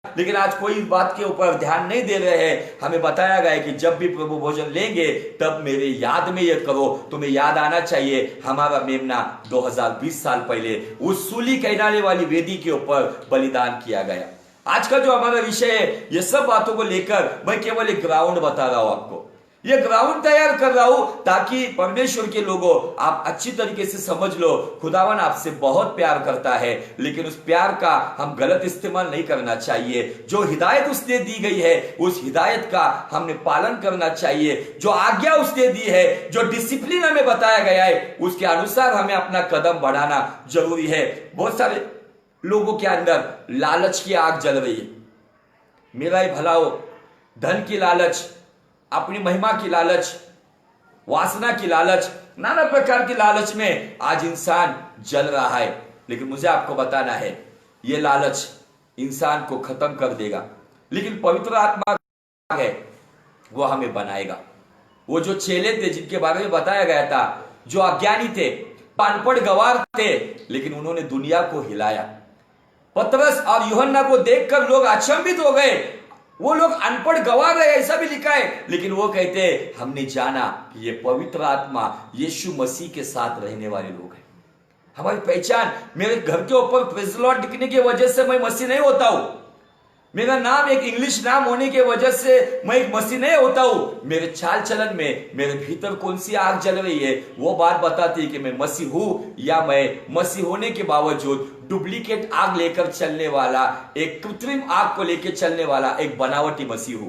लेकिन आज कोई इस बात के ऊपर ध्यान नहीं दे रहे हैं। हमें बताया गया है कि जब भी प्रभु भोजन लेंगे तब मेरे याद में ये करो। तुम्हें याद आना चाहिए हमारा मेमना 2020 साल पहले उस सूली कहलाने वाली वेदी के ऊपर बलिदान किया गया। आज का जो हमारा विषय है, ये सब बातों को लेकर मैं केवल एक ग्राउंड बता रहा हूं आपको, ये ग्राउंड तैयार कर रहा हूं ताकि परमेश्वर के लोगों आप अच्छी तरीके से समझ लो खुदावन आपसे बहुत प्यार करता है, लेकिन उस प्यार का हम गलत इस्तेमाल नहीं करना चाहिए। जो हिदायत उसने दी गई है उस हिदायत का हमने पालन करना चाहिए। जो आज्ञा उसने दी है, जो डिसिप्लिन हमें बताया गया है, उसके अनुसार हमें अपना कदम बढ़ाना जरूरी है। बहुत सारे लोगों के अंदर लालच की आग जल रही है, मेरा ही भला हो, धन की लालच, अपनी महिमा की लालच, वासना की लालच, नाना प्रकार की लालच में आज इंसान जल रहा है। लेकिन मुझे आपको बताना है यह लालच इंसान को खत्म कर देगा, लेकिन पवित्र आत्मा है वो हमें बनाएगा। वो जो चेले थे जिनके बारे में बताया गया था, जो अज्ञानी थे, अनपढ़ गवार थे, लेकिन उन्होंने दुनिया को हिलाया। पतरस और यूहन्ना को देखकर लोग अचंभित हो गए। वो लोग अनपढ़ गवार है ऐसा भी लिखा है, लेकिन वो कहते हैं हमने जाना कि ये पवित्र आत्मा यीशु मसीह के साथ रहने वाले लोग हैं। हमारी पहचान मेरे घर के ऊपर प्रेज़ द लॉर्ड लिखने की वजह से मैं मसीह नहीं होता हूं। मेरा नाम एक इंग्लिश नाम होने की वजह से मैं एक मसीह नहीं होता हूं। मेरे चाल चलन में मेरे भीतर कौन सी आग जल रही है वो बात बताती है कि मैं मसीह हूं या मैं मसीह होने के बावजूद डुप्लीकेट आग लेकर चलने वाला, एक कृत्रिम आग को लेकर चलने वाला एक बनावटी मसीह हूं।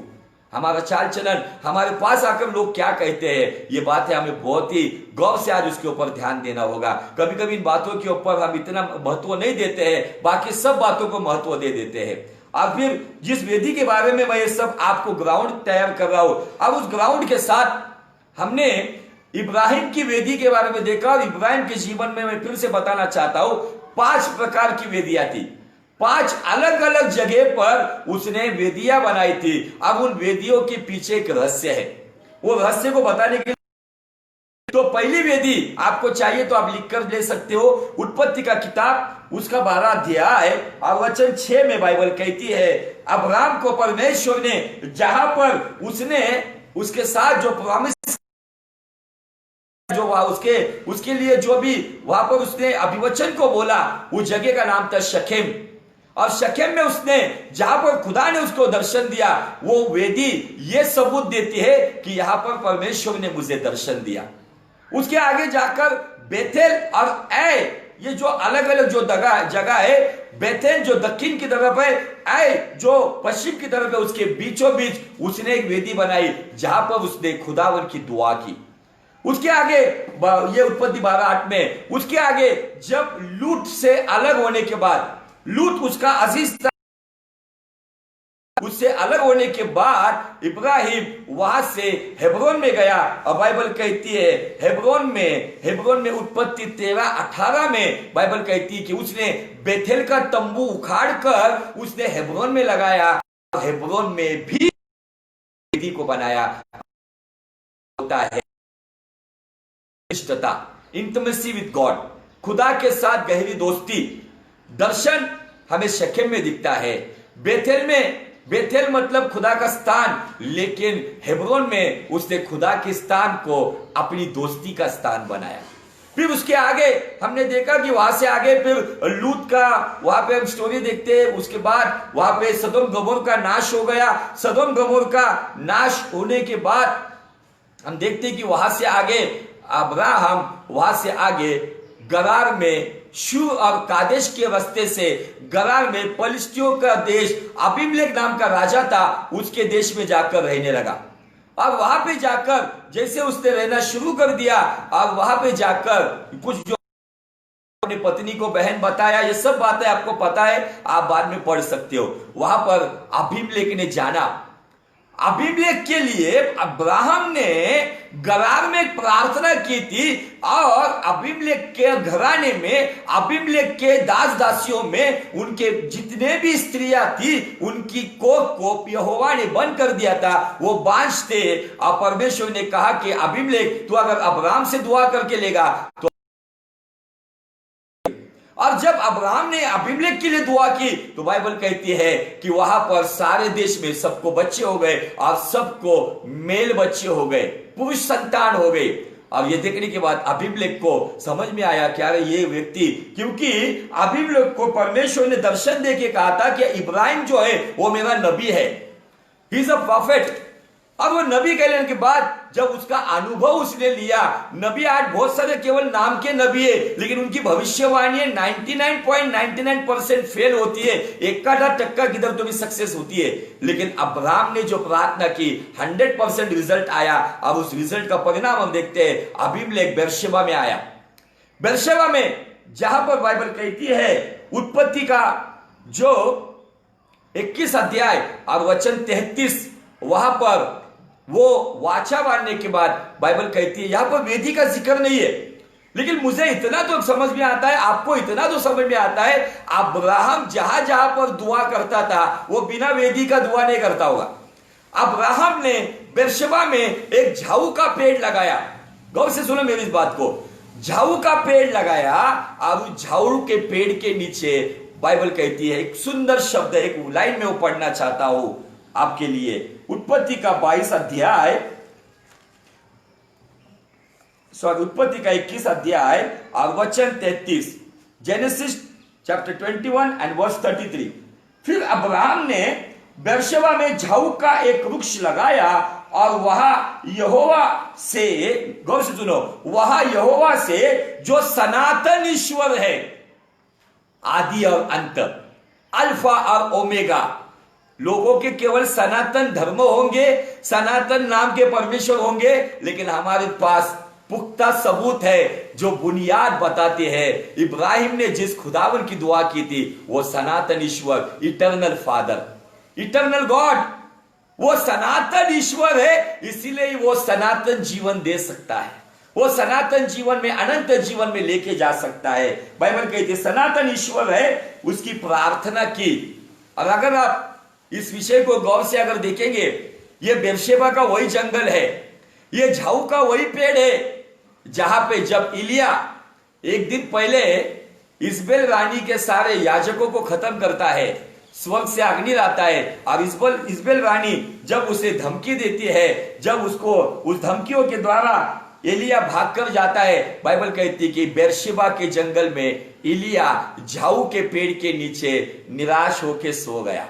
हमारा चाल चलन, हमारे पास आकर लोग क्या कहते हैं, ये बातें हमें बहुत ही गौर से आज उसके ऊपर ध्यान देना होगा। कभी कभी इन बातों के ऊपर हम इतना महत्व नहीं देते हैं, बाकी सब बातों को महत्व दे देते हैं। और फिर जिस वेदी के बारे में मैं ये सब आपको ग्राउंड तैयार कर रहा हूं, अब उस ग्राउंड के साथ हमने इब्राहिम की वेदी के बारे में देखा, और इब्राहिम के जीवन में मैं फिर से बताना चाहता हूं 5 प्रकार की वेदियां थी। 5 अलग अलग जगह पर उसने वेदियां बनाई थी। अब उन वेदियों के पीछे एक रहस्य है, वो रहस्य को बताने के लिए तो पहली वेदी आपको चाहिए तो आप लिख कर ले सकते हो। उत्पत्ति का किताब उसका 12 अध्याय और वचन 6 में बाइबल कहती है, अब्राहम को परमेश्वर ने जहां पर उसने उसके साथ जो प्रॉमिस जो उसके लिए जो भी वहां पर उसने अभिवचन को बोला, उस जगह का नाम था शकेम। और शकेम में उसने जहां पर खुदा ने उसको दर्शन दिया, वो वेदी ये सबूत देती है कि यहां पर परमेश्वर ने मुझे दर्शन दिया। उसके आगे जाकर बेथेल और ऐ, ये जो अलग अलग जो जगह है, बेथेल जो दक्षिण की तरफ है, ऐ जो पश्चिम की तरफ है, उसके बीचों बीच उसने एक वेदी बनाई जहां पर उसने खुदावन की दुआ की। उसके आगे ये उत्पत्ति 12:8 में, उसके आगे जब लूत से अलग होने के बाद, लूत उसका अजीज था, उससे अलग होने के बाद इब्राहिम वहां से हेब्रोन में गया। और बाइबल कहती है हेब्रोन में उत्पत्ति 13:18 में बाइबल कहती है कि उसने बेथेल का तंबू उखाड़कर उसने हेब्रोन में लगाया, हेब्रोन में भी वेदी को बनाया। होता है इंटिमेसी विद गॉड, खुदा के साथ गहरी दोस्ती। दर्शन हमें शकेम में दिखता है, बेथेल मतलब खुदा का स्थान, लेकिन हेब्रोन में उसने खुदा के स्थान को अपनी दोस्ती का स्थान बनाया। फिर उसके आगे हमने देखा कि वहां से आगे फिर लूत का वहां पे हम स्टोरी देखते हैं। उसके बाद वहां पे सदोम गमोर का नाश हो गया। सदोम गमोर का नाश होने के बाद हम देखते हैं कि वहां से आगे अब्राहम, वहां से आगे गरार में शू और कादेश के रास्ते से गरार में पलिस्तियों का देश अबीमेलेक नाम का राजा था, उसके देश में जाकर रहने लगा। अब वहां पे जाकर जैसे उसने रहना शुरू कर दिया, अब वहां पे जाकर कुछ जो अपनी पत्नी को बहन बताया, ये सब बातें आपको पता है, आप बाद में पढ़ सकते हो। वहां पर अबीमेलेक ने जाना, अबीमेलेक के लिए अब्राहम ने गरार में प्रार्थना की थी और अबीमेलेक के घराने में, अबीमेलेक के दास दासियों में उनके जितने भी स्त्रियां थी उनकी कोख को यहोवा ने बंद कर दिया था, वो बांझ थे। और परमेश्वर ने कहा कि अबीमेलेक तू अगर अब्राहम से दुआ करके लेगा तो, और जब अब्राहम ने अबीमेलेक के लिए दुआ की तो बाइबल कहती है कि वहां पर सारे देश में सबको बच्चे हो गए और सबको मेल बच्चे हो गए, पुरुष संतान हो गए। अब ये देखने के बाद अबीमेलेक को समझ में आया कि अरे ये व्यक्ति, क्योंकि अबीमेलेक को परमेश्वर ने दर्शन दे के कहा था कि इब्राहिम जो है वो मेरा नबी है, ही इज अ प्रॉफिट। अब वो नबी कहने के बाद जब उसका अनुभव उसने लिया, नबी आज बहुत सारे केवल नाम के नबी है लेकिन उनकी भविष्यवाणी 99.99% फेल होती है, 1% किधर तो भी सक्सेस होती है। लेकिन अब्राहम ने जो प्रार्थना की 100% रिजल्ट आया। अब उस रिजल्ट का परिणाम हम देखते हैं। अबीमेलेक बेर्शेबा में आया, बेर्शेबा में जहां पर बाइबल कहती है उत्पत्ति का जो 21 अध्याय और वचन 33, वहां पर वो वाचा बांधने के बाद बाइबल कहती है, यहां पर वेदी का जिक्र नहीं है लेकिन मुझे इतना तो समझ में आता है, आपको इतना तो समझ में आता है, अब्राहम जहां जहां पर दुआ करता था वो बिना वेदी का दुआ नहीं करता होगा। अब्राहम ने बेर्शेबा में एक झाऊ का पेड़ लगाया, गौर से सुनो मेरी इस बात को, झाऊ का पेड़ लगाया और उस झाऊ के पेड़ के नीचे बाइबल कहती है एक सुंदर शब्द, एक लाइन में वो पढ़ना चाहता हूं आपके लिए। उत्पत्ति का 22 अध्याय, सॉरी उत्पत्ति का 21 अध्याय और वचन 33, जेनेसिस चैप्टर 21 एंड वर्स 33। फिर अब्राहम ने बेर्शेबा में झाऊ का एक वृक्ष लगाया और वहां यहोवा से, गौर से सुनो, वहां यहोवा से जो सनातन ईश्वर है, आदि और अंत, अल्फा और ओमेगा, लोगों के केवल सनातन धर्म होंगे, सनातन नाम के परमेश्वर होंगे, लेकिन हमारे पास पुख्ता सबूत है जो बुनियाद बताते हैं। इब्राहिम ने जिस खुदावन की दुआ की थी वो सनातन ईश्वर, इटर्नल फादर, इटर्नल गॉड, वो सनातन ईश्वर है, इसीलिए वो सनातन जीवन दे सकता है, वो सनातन जीवन में, अनंत जीवन में लेके जा सकता है। बाइबल कहती है सनातन ईश्वर है, उसकी प्रार्थना की। और अगर आप इस विषय को गौर से अगर देखेंगे, ये बेर्शेबा का वही जंगल है, ये झाऊ का वही पेड़ है जहां पे जब इलिया एक दिन पहले इजबेल रानी के सारे याजकों को खत्म करता है, स्वर्ग से अग्नि लाता है, और इजबेल रानी जब उसे धमकी देती है, जब उसको उस धमकियों के द्वारा एलिया भागकर जाता है, बाइबल कहती है कि बेर्शेबा के जंगल में इलिया झाऊ के पेड़ के नीचे निराश होकर सो गया।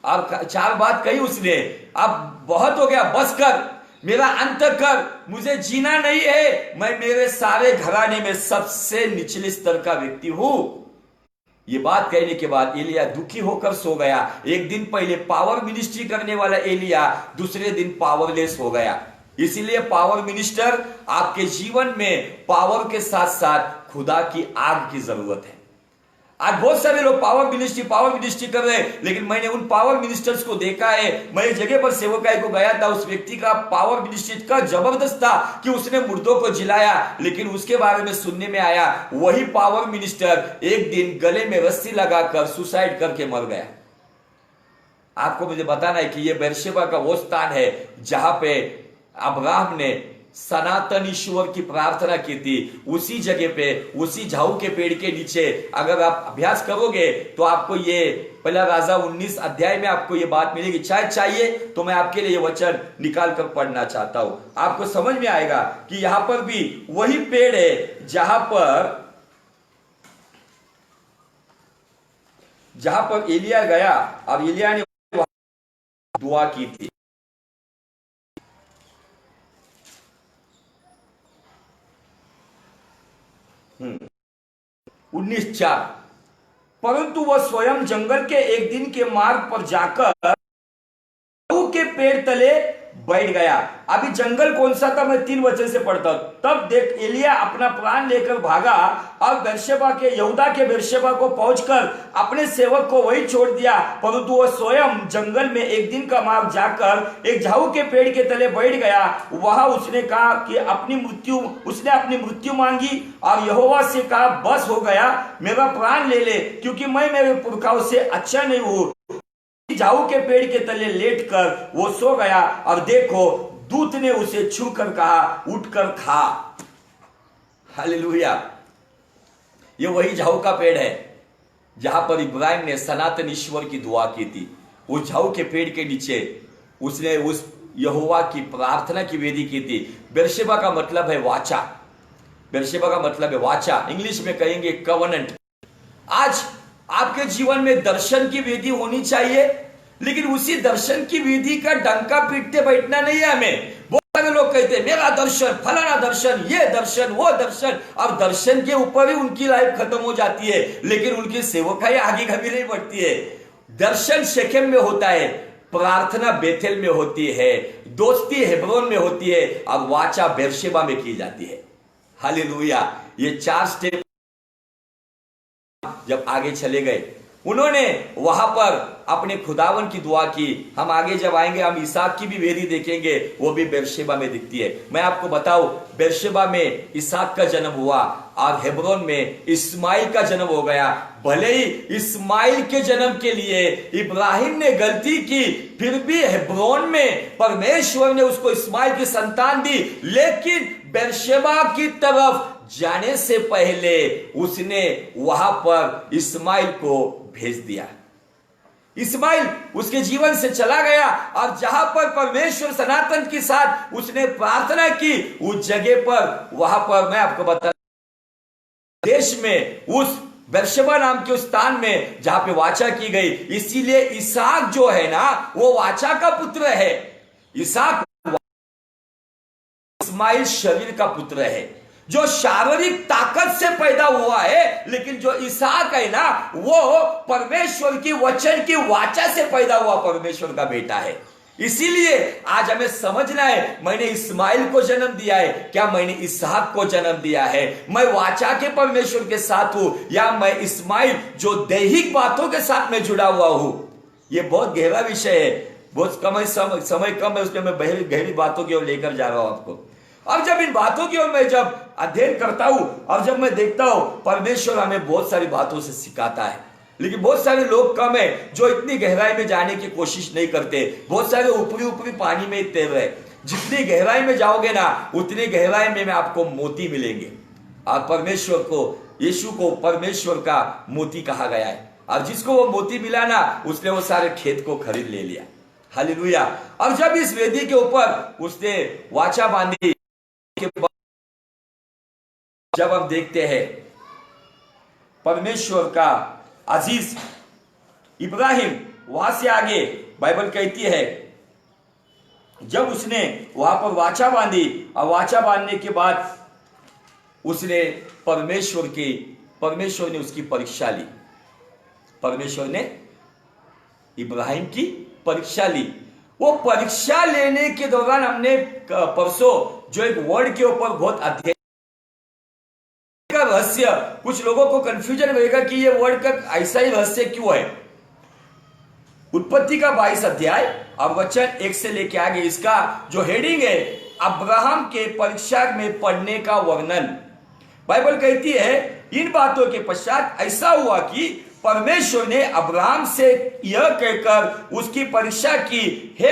अब 4 बात कही उसने, अब बहुत हो गया, बस कर, मेरा अंत कर, मुझे जीना नहीं है, मैं मेरे सारे घराने में सबसे निचले स्तर का व्यक्ति हूं। ये बात कहने के बाद एलिया दुखी होकर सो गया। एक दिन पहले पावर मिनिस्ट्री करने वाला एलिया दूसरे दिन पावरलेस हो गया। इसीलिए पावर मिनिस्टर, आपके जीवन में पावर के साथ साथ खुदा की आग की जरूरत है। आज बहुत सारे लोग पावर मिनिस्ट्री कर रहे हैं, लेकिन मैंने उन पावर मिनिस्टर्स को देखा है। मैं एक जगह पर सेवकाई को गया था, उस व्यक्ति का पावर मिनिस्ट्री का जबरदस्त था कि उसने मुर्दों को जिलाया, लेकिन उसके बारे में सुनने में आया वही पावर मिनिस्टर एक दिन गले में रस्सी लगाकर सुसाइड करके मर गया। आपको मुझे बताना है कि यह बेर्शेबा का वो स्थान है जहां पे अब्राहम ने सनातन ईश्वर की प्रार्थना की थी। उसी जगह पे, उसी झाऊ के पेड़ के नीचे अगर आप अभ्यास करोगे तो आपको ये पहला राजा 19 अध्याय में आपको ये बात मिलेगी। शायद चाहिए तो मैं आपके लिए ये वचन निकाल कर पढ़ना चाहता हूं, आपको समझ में आएगा कि यहां पर भी वही पेड़ है जहां पर एलिया गया और एलिया ने दुआ की थी। 19:4, परंतु वह स्वयं जंगल के एक दिन के मार्ग पर जाकर झाऊ के पेड़ तले बैठ गया। अभी जंगल कौन सा था, मैं 3 वचन से पढ़ता हूं। तब देख एलिया अपना प्राण लेकर भागा और बेर्शेबा के यहूदा के बेर्शेबा को पहुंचकर अपने सेवक को वही छोड़ दिया, परंतु वह स्वयं जंगल में एक दिन का मार्ग जाकर एक झाऊ के पेड़ के तले बैठ गया। वहां उसने कहा कि उसने अपनी मृत्यु मांगी और यहोवा से कहा, बस हो गया, मेरा प्राण ले ले, क्योंकि मैं मेरे पुरखाओं से अच्छा नहीं हूं। झाऊ के पेड़ के तले लेटकर वो सो गया और देखो दूत ने उसे छूकर कहा, उठकर खा। हालेलुया। ये वही झाऊ का पेड़ है जहां पर इब्राहिम ने सनातन ईश्वर की दुआ की थी। उस झाऊ के पेड़ के नीचे उसने उस यहोवा की प्रार्थना की वेदी की थी। बेर्शेबा का मतलब है वाचा। बेर्शेबा का मतलब है वाचा, इंग्लिश में कहेंगे कवनेंट। आज आपके जीवन में दर्शन की वेदी होनी चाहिए, लेकिन उसी दर्शन की वेदी का डंका पीटते बैठना नहीं है हमें। बहुत सारे लोग कहते हैं मेरा दर्शन, फलाना दर्शन, ये दर्शन, वो दर्शन, और दर्शन के ऊपर ही उनकी लाइफ खत्म हो जाती है, लेकिन उनकी सेवकाई आगे कभी नहीं बढ़ती है। दर्शन शेकेम में होता है, प्रार्थना बेथेल में होती है, दोस्ती हेब्रोन में होती है, और वाचा बेर्शेबा में की जाती है। हालेलुया। ये 4 स्टेप जब आगे चले गए, उन्होंने वहां पर अपने खुदावन की दुआ की। हम आगे जब आएंगे हम इसहाक की भी वेदी देखेंगे, वो भी बेर्शेबा में दिखती है। मैं आपको बताऊं, बेर्शेबा में इसहाक का जन्म हुआ और हेब्रोन में इस्माइल का जन्म हो गया। भले ही इस्माइल के जन्म के लिए इब्राहिम ने गलती की, फिर भी हेब्रोन में परमेश्वर ने उसको इस्माइल की संतान दी, लेकिन बेर्शेबा की तरफ जाने से पहले उसने वहां पर इस्माइल को भेज दिया। इस्माइल उसके जीवन से चला गया और जहां पर परमेश्वर सनातन के साथ उसने प्रार्थना की, उस जगह पर, वहां पर मैं आपको बता, देश में उस बेर्शेबा नाम के उस स्थान में जहां पे वाचा की गई, इसीलिए इसहाक जो है ना, वो वाचा का पुत्र है। इसहाक इस्माइल शरीर का पुत्र है, जो शारीरिक ताकत से पैदा हुआ है, लेकिन जो इसहाक है ना, वो परमेश्वर की वचन की वाचा से पैदा हुआ परमेश्वर का बेटा है। इसीलिए आज हमें समझना है, मैंने इस्माइल को जन्म दिया है, क्या मैंने इसहाक को जन्म दिया है? मैं वाचा के परमेश्वर के साथ हूं, या मैं इस्माइल जो दैहिक बातों के साथ में जुड़ा हुआ हूं? ये बहुत गहरा विषय है, बहुत कम समय कम है, उसमें मैं गहरी बातों की ओर लेकर जा रहा हूं आपको। अब जब इन बातों की ओर मैं जब अध्ययन करता हूं और जब मैं देखता हूं, परमेश्वर हमें बहुत सारी बातों से सिखाता है, लेकिन बहुत सारे लोग कम है जो इतनी गहराई में जाने की कोशिश नहीं करते। बहुत सारे ऊपरी ऊपरी पानी में ही तैर रहे। जितनी गहराई में जाओगे ना, उतनी गहराई में आपको मोती मिलेंगे। और परमेश्वर को, यीशु को परमेश्वर का मोती कहा गया है, और जिसको वो मोती मिला ना, उसने वो सारे खेत को खरीद ले लिया। हालेलुया। और जब इस वेदी के ऊपर उसने वाचा बांधी के बाद, जब हम देखते हैं परमेश्वर का अजीज इब्राहिम, वहां से आगे बाइबल कहती है, जब उसने वहां पर वाचा बांधी, और वाचा बांधने के बाद उसने परमेश्वर ने उसकी परीक्षा ली। परमेश्वर ने इब्राहिम की परीक्षा ली। वो परीक्षा लेने के दौरान हमने परसों जो एक वर्ड के ऊपर बहुत अध्ययन का रहस्य, कुछ लोगों को कंफ्यूजन रहेगा कि ये वर्ड का ऐसा ही रहस्य क्यों है। उत्पत्ति का 22 अध्याय और वचन 1 से लेके आगे, इसका जो हेडिंग है, अब्राहम के परीक्षा में पढ़ने का वर्णन। बाइबल कहती है, इन बातों के पश्चात ऐसा हुआ कि परमेश्वर ने अब्राहम से यह कहकर उसकी परीक्षा की, हे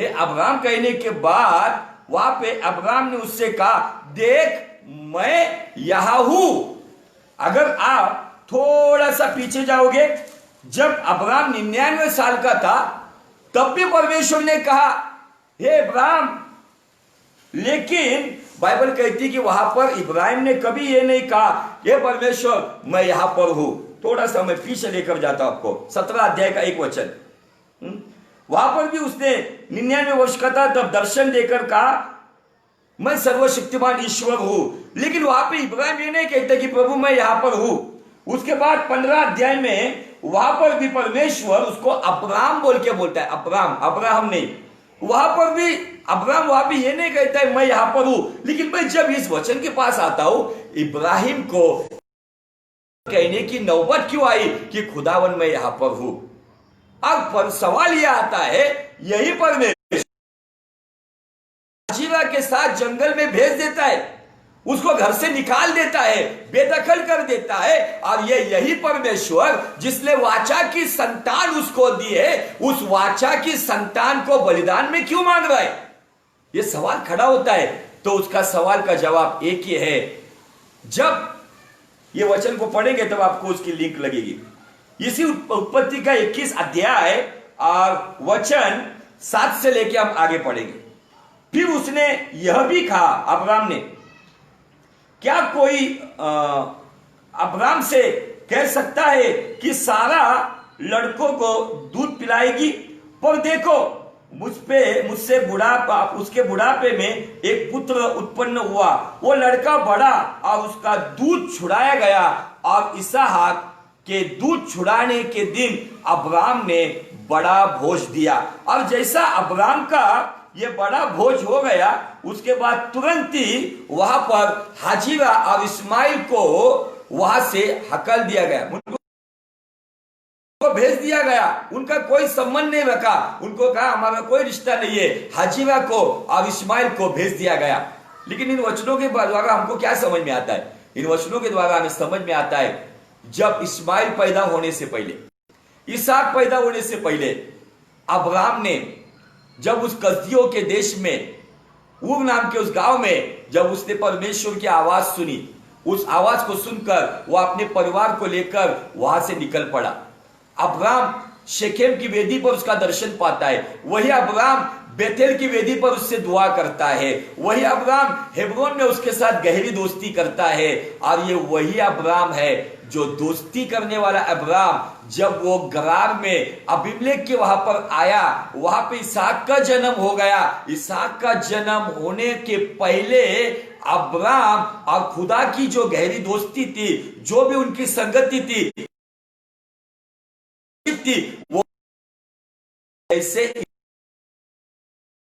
अब्राहम कहने के बाद वहां पे अब्राहम ने उससे कहा, देख मैं यहां हूं। अगर आप थोड़ा सा पीछे जाओगे, जब अब्राहम 99 साल का था, तब भी परमेश्वर ने कहा, हे अब्राहम। लेकिन बाइबल कहती कि वहां पर इब्राहिम ने कभी यह नहीं कहा, हे परमेश्वर मैं यहां पर हूं। थोड़ा सा मैं पीछे लेकर जाता हूं आपको, 17 अध्याय का 1 वचन। वहां पर भी उसने 99 वर्ष का था, तब दर्शन देकर कहा, मैं सर्वशक्तिमान ईश्वर हूं। लेकिन वहां पे इब्राहिम ये नहीं कहते कि प्रभु मैं यहां पर हूं। उसके बाद 15 अध्याय में वहां पर भी परमेश्वर उसको अब्राहम बोल के बोलता है। अब्राहम नहीं, वहां पर भी अब्राहम वहां भी ये नहीं कहता है मैं यहां पर हूं, लेकिन मैं जब इस वचन के पास आता हूं, इब्राहिम को कहने की नौबत क्यों आई कि खुदावन मैं यहां पर हूं। अब पर सवाल यह आता है, यही परमेश्वर हाजिरा के साथ जंगल में भेज देता है, उसको घर से निकाल देता है, बेदखल कर देता है, और ये यही परमेश्वर जिसने वाचा की संतान उसको दी है, उस वाचा की संतान को बलिदान में क्यों मांग रहा है? ये सवाल खड़ा होता है। तो उसका सवाल का जवाब एक ही है। जब ये वचन को पढ़ेंगे तब आपको उसकी लिंक लगेगी। इसी उत्पत्ति का 21 अध्याय और वचन 7 से लेके हम आगे पढ़ेंगे। फिर उसने यह भी कहा, अब्राम ने, क्या कोई अब्राम से कह सकता है कि सारा लड़कों को दूध पिलाएगी? पर देखो, मुझसे बुढ़ापा, उसके बुढ़ापे में एक पुत्र उत्पन्न हुआ, वो लड़का बड़ा और उसका दूध छुड़ाया गया, और इसहाक के दूध छुड़ाने के दिन अब्राम ने बड़ा भोज दिया। और जैसा अब्राम का ये बड़ा भोज हो गया, उसके बाद तुरंत ही वहां पर हाजिरा और इस्माइल को वहां से हकल दिया गया, उनको भेज दिया गया। उनका कोई संबंध नहीं रखा, उनको कहा हमारा कोई रिश्ता नहीं है। हाजिरा को और इस्माइल को भेज दिया गया। लेकिन इन वचनों के द्वारा हमको क्या समझ में आता है? इन वचनों के द्वारा हमें समझ में आता है, जब इस्माइल पैदा होने से पहले, इसहाक पैदा होने से पहले, अब्राम ने जब उस कसदियों के देश में, ऊर नाम के उस गांव में, जब उसने परमेश्वर की आवाज सुनी, उस आवाज को सुनकर वह अपने परिवार को लेकर वहां से निकल पड़ा। अब्राम शेखेम की वेदी पर उसका दर्शन पाता है, वही अब्राम बेतेल की वेदी पर उससे दुआ करता है, वही अब्राम हेब्रोन में उसके साथ गहरी दोस्ती करता है। और ये वही अब्राम है जो दोस्ती करने वाला अब्राम, जब वो गरार में अबीमेलेक के वहां पर आया, वहां पे इसहाक का जन्म हो गया। इसहाक का जन्म होने के पहले अब्राम और खुदा की जो गहरी दोस्ती थी, जो भी उनकी संगति थी, वो ऐसे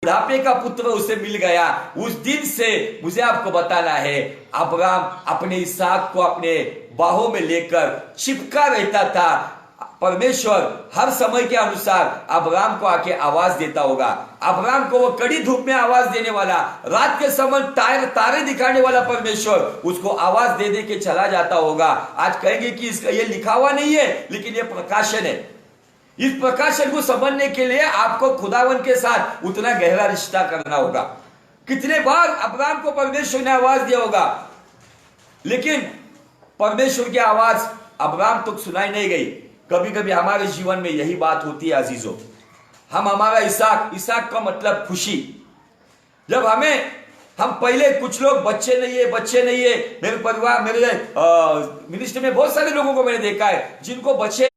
बुढ़ापे का पुत्र उसे मिल गया। उस दिन से मुझे आपको बताना है, अब्राम अपने इसहाक को अपने बाहों में लेकर चिपका रहता था। परमेश्वर हर समय के अनुसार अब्राम को आके आवाज देता होगा। अब्राम को वो कड़ी धूप में आवाज देने वाला, रात के समय तारे दिखाने वाला परमेश्वर उसको आवाज दे दे के चला जाता होगा। आज कहेंगे कि इसका ये लिखा हुआ नहीं है, लेकिन ये प्रकाशन है। इस प्रकाशन को समझने के लिए आपको खुदावन के साथ उतना गहरा रिश्ता करना होगा। कितने बार अब्राम को परमेश्वर ने आवाज दिया होगा, लेकिन परमेश्वर की आवाज अब्राम तक सुनाई नहीं गई। कभी कभी हमारे जीवन में यही बात होती है अजीजों। हम हमारा इसहाक का मतलब खुशी, जब हम पहले कुछ लोग बच्चे नहीं है, मेरे परिवार, मेरे मिनिस्ट्री में बहुत सारे लोगों को मैंने देखा है जिनको बच्चे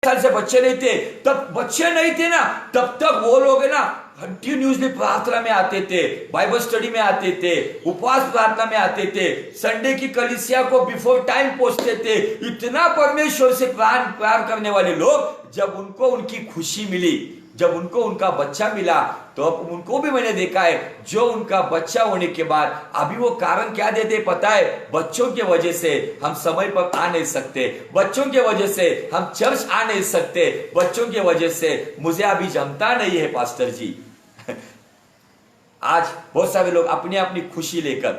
साल से बच्चे नहीं थे, तब तक वो लोग है ना कंटिन्यूसली प्रार्थना में आते थे, बाइबल स्टडी में आते थे, उपवास प्रार्थना में आते थे, संडे की कलीसिया को बिफोर टाइम पहुंचते थे। इतना परमेश्वर से प्यार करने वाले लोग, जब उनको उनकी खुशी मिली, जब उनको उनका बच्चा मिला, तो अब उनको भी मैंने देखा है, जो उनका बच्चा होने के बाद अभी वो कारण क्या देते पता है? बच्चों के वजह से हम समय पर आ नहीं सकते, बच्चों के वजह से हम चर्च आ नहीं सकते, बच्चों के वजह से मुझे अभी जमता नहीं है पास्टर जी। आज बहुत सारे लोग अपने अपनी खुशी लेकर,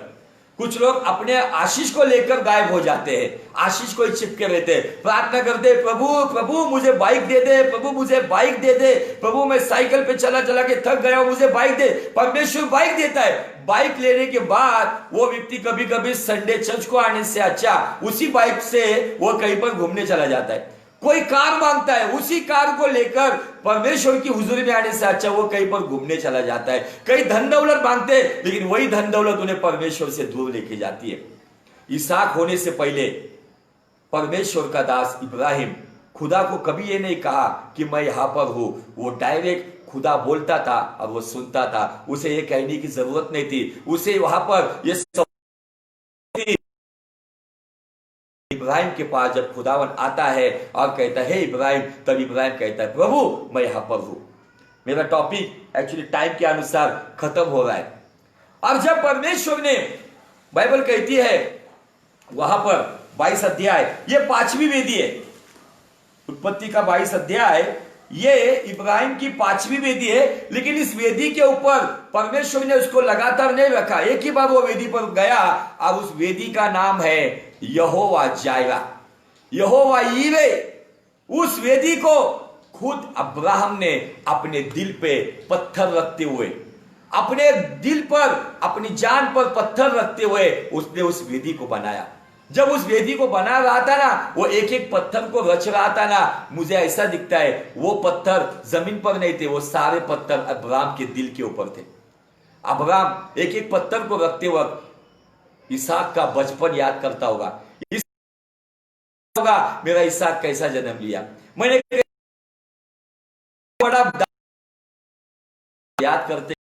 कुछ लोग अपने आशीष को लेकर गायब हो जाते हैं, आशीष को ही चिपके रहते हैं, प्रार्थना करते, प्रभु मुझे बाइक दे दे, प्रभु मुझे बाइक दे दे, प्रभु मैं साइकिल पे चला चला के थक गया हूं, मुझे बाइक दे। परमेश्वर बाइक देता है। बाइक लेने के बाद वो व्यक्ति कभी कभी संडे चर्च को आने से अच्छा उसी बाइक से वो कहीं पर घूमने चला जाता है। कोई कार मांगता है, उसी कार को लेकर परमेश्वर की हुजूरी में आने से अच्छा वो कहीं पर घूमने चला जाता है। कई धन दौलत मांगते हैं, लेकिन वही धन दौलत उन्हें परमेश्वर से दूर लेके जाती है। इसहाक होने से पहले परमेश्वर का दास इब्राहिम खुदा को कभी ये नहीं कहा कि मैं यहां पर हूं। वो डायरेक्ट खुदा बोलता था और वो सुनता था, उसे ये कहने की जरूरत नहीं थी। उसे वहां पर ये इब्राहिम के पास जब खुदावन आता है और कहता है इब्राहिम, तब इब्राहिम कहता है प्रभु मैं यहां पर हूं। मेरा टॉपिक एक्चुअली टाइम के अनुसार खत्म हो रहा है। अब जब परमेश्वर ने, बाइबल कहती है वहां पर 22 अध्याय, ये 5वीं वेदी है, उत्पत्ति का 22 अध्याय ये इब्राहिम की 5वीं वेदी है। लेकिन इस वेदी के ऊपर परमेश्वर ने उसको लगातार नहीं रखा, एक ही बार वो वेदी पर गया। अब उस वेदी का नाम है यहोवा जायरा, यहोवा यीरे। उस वेदी को खुद अब्राहम ने अपने दिल पे पत्थर रखते हुए, अपने दिल पर, अपनी जान पर पत्थर रखते हुए उसने उस वेदी को बनाया। जब उस वेदी को बना रहा था ना, वो एक एक पत्थर को रच रहा था ना, मुझे ऐसा दिखता है वो पत्थर जमीन पर नहीं थे, वो सारे पत्थर अब्राहम के दिल के ऊपर थे। अब्राहम एक एक पत्थर को रखते वक्त इसहाक का बचपन याद करता होगा, मेरा इसहाक कैसा जन्म लिया, मैंने बड़ा याद करते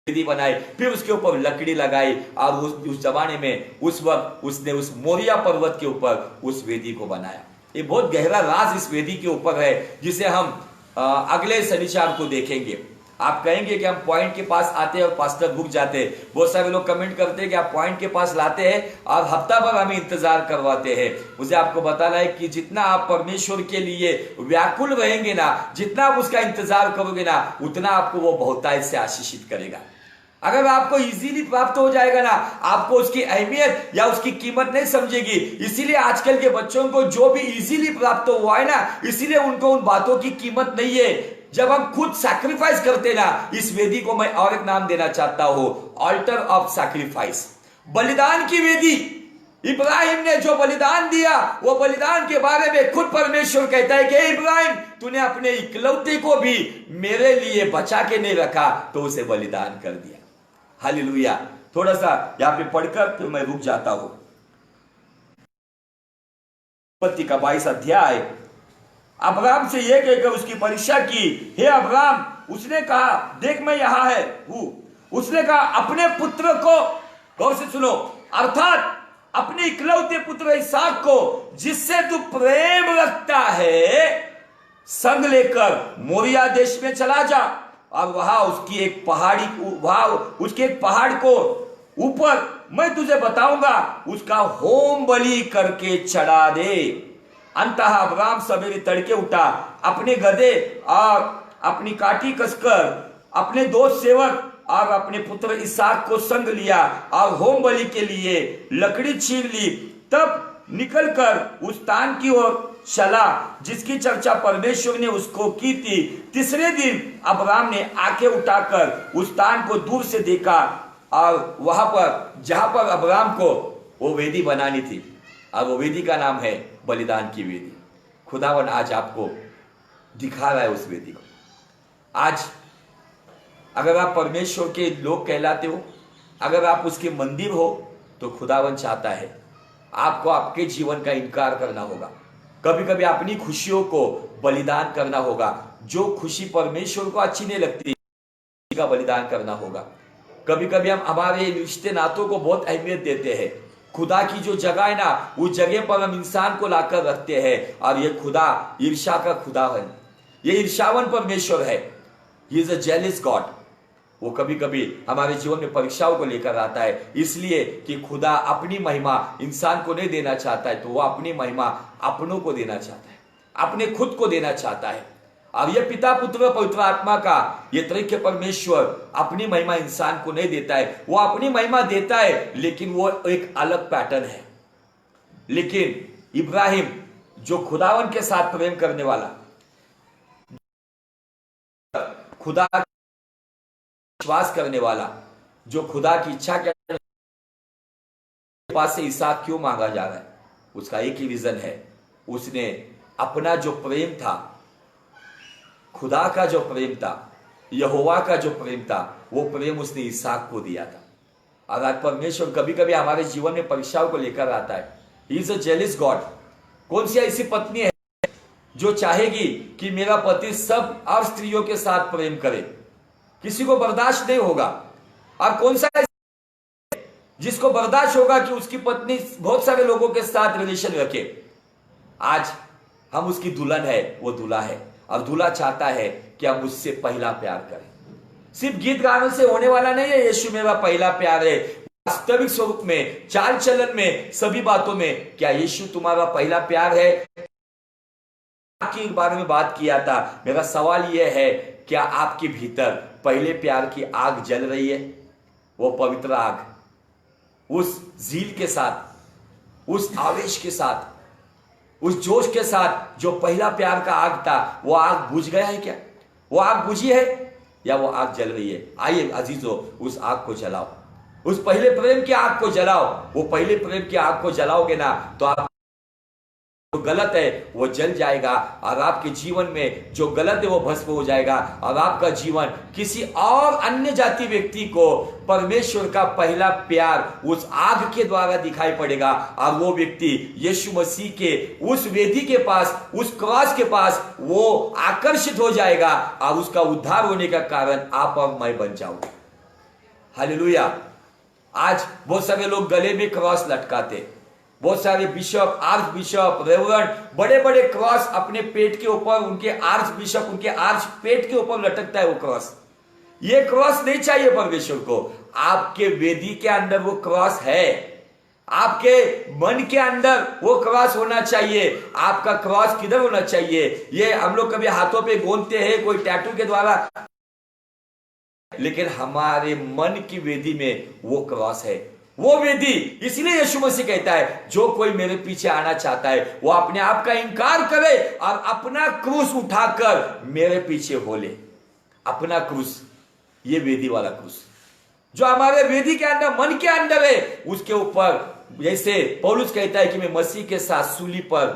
वेदी बनाई, फिर उसके ऊपर लकड़ी लगाई और उस जमाने में उस वक्त उसने उस मोरिया पर्वत के ऊपर उस वेदी को बनाया। ये बहुत गहरा राज इस वेदी के ऊपर है, जिसे हम अगले शनिवार को देखेंगे। आप कहेंगे कि हम पॉइंट के पास आते हैं और पास्टर रुक जाते हैं। बहुत सारे लोग कमेंट करते हैं कि आप पॉइंट के पास लाते हैं और हफ्ता भर हमें इंतजार करवाते हैं। मुझे आपको बताना है कि जितना आप परमेश्वर के लिए व्याकुल रहेंगे ना, जितना आप उसका इंतजार करोगे ना, उतना आपको वो बहुतायत से आशीषित करेगा। अगर आपको इजीली प्राप्त हो जाएगा ना, आपको उसकी अहमियत या उसकी कीमत नहीं समझेगी। इसीलिए आजकल के बच्चों को जो भी इजीली प्राप्त हुआ है ना, इसीलिए उनको उन बातों की कीमत नहीं है। जब हम खुद सैक्रिफाइस करते ना, इस वेदी को मैं और एक नाम देना चाहता हूं, ऑल्टर ऑफ सैक्रिफाइस, बलिदान की वेदी। इब्राहिम ने जो बलिदान दिया, वो बलिदान के बारे में खुद परमेश्वर कहता है कि इब्राहिम, तूने अपने इकलौते को भी मेरे लिए बचा के नहीं रखा, तो उसे बलिदान कर दिया। हालेलुया। थोड़ा सा यहां पे पढ़कर फिर मैं रुक जाता हूं। उत्पत्ति का 22 अध्याय, अब्राम से यह कहकर उसकी परीक्षा की, हे अब्राम, उसने कहा, देख मैं यहां है हूं। उसने कहा, अपने पुत्र को, गौर से सुनो, अर्थात अपने इकलौते पुत्र इसहाक को, जिससे तू प्रेम रखता है, संग लेकर मोरिया देश में चला जा और वहां उसकी एक पहाड़ी, वहां उसके एक पहाड़ को ऊपर मैं तुझे बताऊंगा, उसका होम बलि करके चढ़ा दे। अंततः अब्राम सवेरे तड़के उठा, अपने गधे और अपनी काठी कसकर अपने दो सेवक और अपने पुत्र इसहाक को संग लिया और होम बलि के लिए लकड़ी छीन ली। तब निकलकर उस स्थान की ओर चला जिसकी चर्चा परमेश्वर ने उसको की थी। तीसरे दिन अब्राम ने आंखें उठाकर उस स्थान को दूर से देखा और वहां पर जहां पर अब्राम को वो वेदी बनानी थी, और वो वेदी का नाम है बलिदान की वेदी। खुदावन आज आपको दिखा रहा है उस वेदी को। आज अगर आप परमेश्वर के लोग कहलाते हो, अगर आप उसके मंदिर हो, तो खुदावन चाहता है आपको आपके जीवन का इनकार करना होगा। कभी कभी अपनी खुशियों को बलिदान करना होगा। जो खुशी परमेश्वर को अच्छी नहीं लगती, का बलिदान करना होगा। कभी कभी हम हमारे रिश्ते नातों को बहुत अहमियत देते हैं। खुदा की जो जगह है ना, उस जगह पर हम इंसान को लाकर रखते हैं, और ये खुदा ईर्ष्या का खुदा है, ये ईर्ष्यावन परमेश्वर है। He is a jealous God. वो कभी कभी हमारे जीवन में परीक्षाओं को लेकर आता है, इसलिए कि खुदा अपनी महिमा इंसान को नहीं देना चाहता है, तो वो अपनी महिमा अपनों को देना चाहता है, अपने खुद को देना चाहता है। और ये पिता पुत्र पवित्र आत्मा का ये तरीके परमेश्वर अपनी महिमा इंसान को नहीं देता है, वो अपनी महिमा देता है, लेकिन वो एक अलग पैटर्न है। लेकिन इब्राहिम जो खुदावन के साथ प्रेम करने वाला, खुदा विश्वास करने वाला, जो खुदा की इच्छा के पास से इसहाक क्यों मांगा जा रहा है, उसका एक ही रीजन है, उसने अपना जो प्रेम था, खुदा का जो प्रेम था, यहोवा का जो प्रेम था, वो प्रेम उसने इसहाक को दिया था। और आज परमेश्वर कभी कभी हमारे जीवन में परीक्षाओं को लेकर आता है। He is a jealous God. कौन सी ऐसी पत्नी है जो चाहेगी कि मेरा पति सब और स्त्रियों के साथ प्रेम करे? किसी को बर्दाश्त नहीं होगा। और कौन सा जिसको बर्दाश्त होगा कि उसकी पत्नी बहुत सारे लोगों के साथ रिलेशन रखे? आज हम उसकी दुल्हन है, वो दूल्हा है, और दूल्हा चाहता है क्या मुझसे पहला प्यार करें। सिर्फ गीत गानों से होने वाला नहीं है यीशु मेरा पहला प्यार है। वास्तविक स्वरूप में, चाल चलन में, सभी बातों में क्या यीशु तुम्हारा पहला प्यार है। के बारे में बात किया था। मेरा सवाल यह है, क्या आपके भीतर पहले प्यार की आग जल रही है? वो पवित्र आग, उस जील के साथ, उस आवेश के साथ, उस जोश के साथ जो पहला प्यार का आग था, वो आग बुझ गया है क्या? वो आग बुझी है या वो आग जल रही है? आइए अजीजों, उस आग को जलाओ, उस पहले प्रेम की आग को जलाओ। वो पहले प्रेम की आग को जलाओगे ना तो आप जो गलत है वो जल जाएगा और आपके जीवन में जो गलत है वो भस्म हो जाएगा और आपका जीवन किसी और अन्य जाति व्यक्ति को परमेश्वर का पहला प्यार उस आग के द्वारा दिखाई पड़ेगा और वो व्यक्ति यीशु मसीह के उस वेदी के पास, उस क्रॉस के पास वो आकर्षित हो जाएगा और उसका उद्धार होने का कारण आप और मैं बन जाऊंगा। हालेलुया। आज बहुत सारे लोग गले में क्रॉस लटकाते, बहुत सारे बिशप, आर्च बिशप, रेवरेंड बड़े बड़े क्रॉस अपने पेट के ऊपर, उनके आर्च बिशप उनके आर्च पेट के ऊपर लटकता है वो क्रॉस। ये क्रॉस नहीं चाहिए परमेश्वर को। आपके वेदी के अंदर वो क्रॉस है, आपके मन के अंदर वो क्रॉस होना चाहिए। आपका क्रॉस किधर होना चाहिए? ये हम लोग कभी हाथों पे गोंदते हैं कोई टैटू के द्वारा, लेकिन हमारे मन की वेदी में वो क्रॉस है, वो वेदी। इसलिए यीशु मसीह कहता है जो कोई मेरे पीछे आना चाहता है वो अपने आप का इनकार करे और अपना क्रूस उठाकर मेरे पीछे हो ले। अपना क्रूस, ये वेदी वाला क्रूस जो हमारे वेदी के अंदर, मन के अंदर है, उसके ऊपर जैसे पौलुस कहता है कि मैं मसीह के साथ सूली पर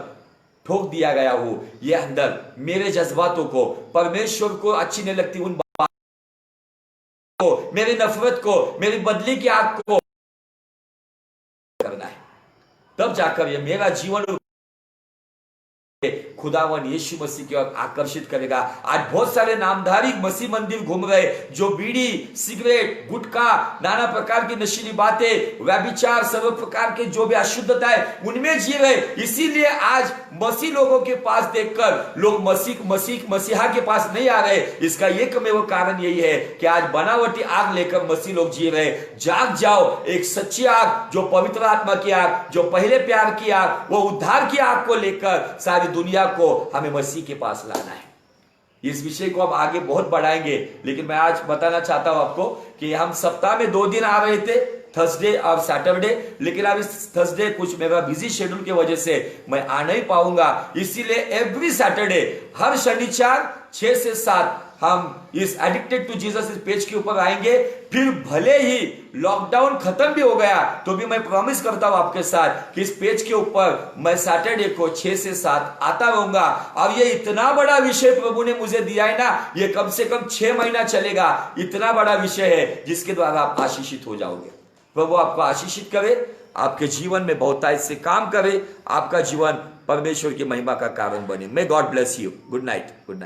ठोक दिया गया हूं। ये अंदर मेरे जज्बातों को, परमेश्वर को अच्छी नहीं लगती उन बातों को, मेरी नफरत को, मेरी बदली की आग को करना है, तब जाकर ये मेरा जीवन खुदावन यीशु मसीह की ओर आकर्षित करेगा। आज बहुत सारे नामधारी मसीह मंदिर घूम रहे जो बीड़ी, सिगरेट, गुटखा, नाना प्रकार की नशीली बातें, व्यभिचार, सर्व प्रकार के जो भी अशुद्धता है उनमें जी रहे। इसीलिए आज मसीह लोगों के पास देखकर लोग मसीहा के पास नहीं आ रहे। इसका एकमेव कारण यही है कि आज बनावटी आग लेकर मसीह लोग जी रहे। जाग जाओ, एक सच्ची आग जो पवित्र आत्मा की आग, जो पहले प्यार की आग, वो उद्धार की आग को लेकर सारी दुनिया को हमें मसीह के पास लाना है। इस विषय को हम आगे बहुत बढ़ाएंगे, लेकिन मैं आज बताना चाहता हूं आपको कि हम सप्ताह में 2 दिन आ रहे थे, थर्सडे और सैटरडे, लेकिन अब इस थर्सडे कुछ मेरा बिजी शेड्यूल की वजह से मैं आ नहीं पाऊंगा। इसीलिए एवरी सैटरडे, हर शनिवार 6 से 7 हम इस एडिक्टेड टू जीसस इस पेज के ऊपर आएंगे। फिर भले ही लॉकडाउन खत्म भी हो गया तो भी मैं प्रॉमिस करता हूं आपके साथ कि इस पेज के ऊपर मैं सैटरडे को 6 से 7 आता रहूंगा। और ये इतना बड़ा विषय प्रभु ने मुझे दिया है ना, ये कम से कम 6 महीना चलेगा। इतना बड़ा विषय है जिसके द्वारा आप आशीषित हो जाओगे। प्रभु आपको आशीषित करे, आपके जीवन में बहुतायत से काम करे, आपका जीवन परमेश्वर की महिमा का कारण बने। May God bless you. Good night. Good night.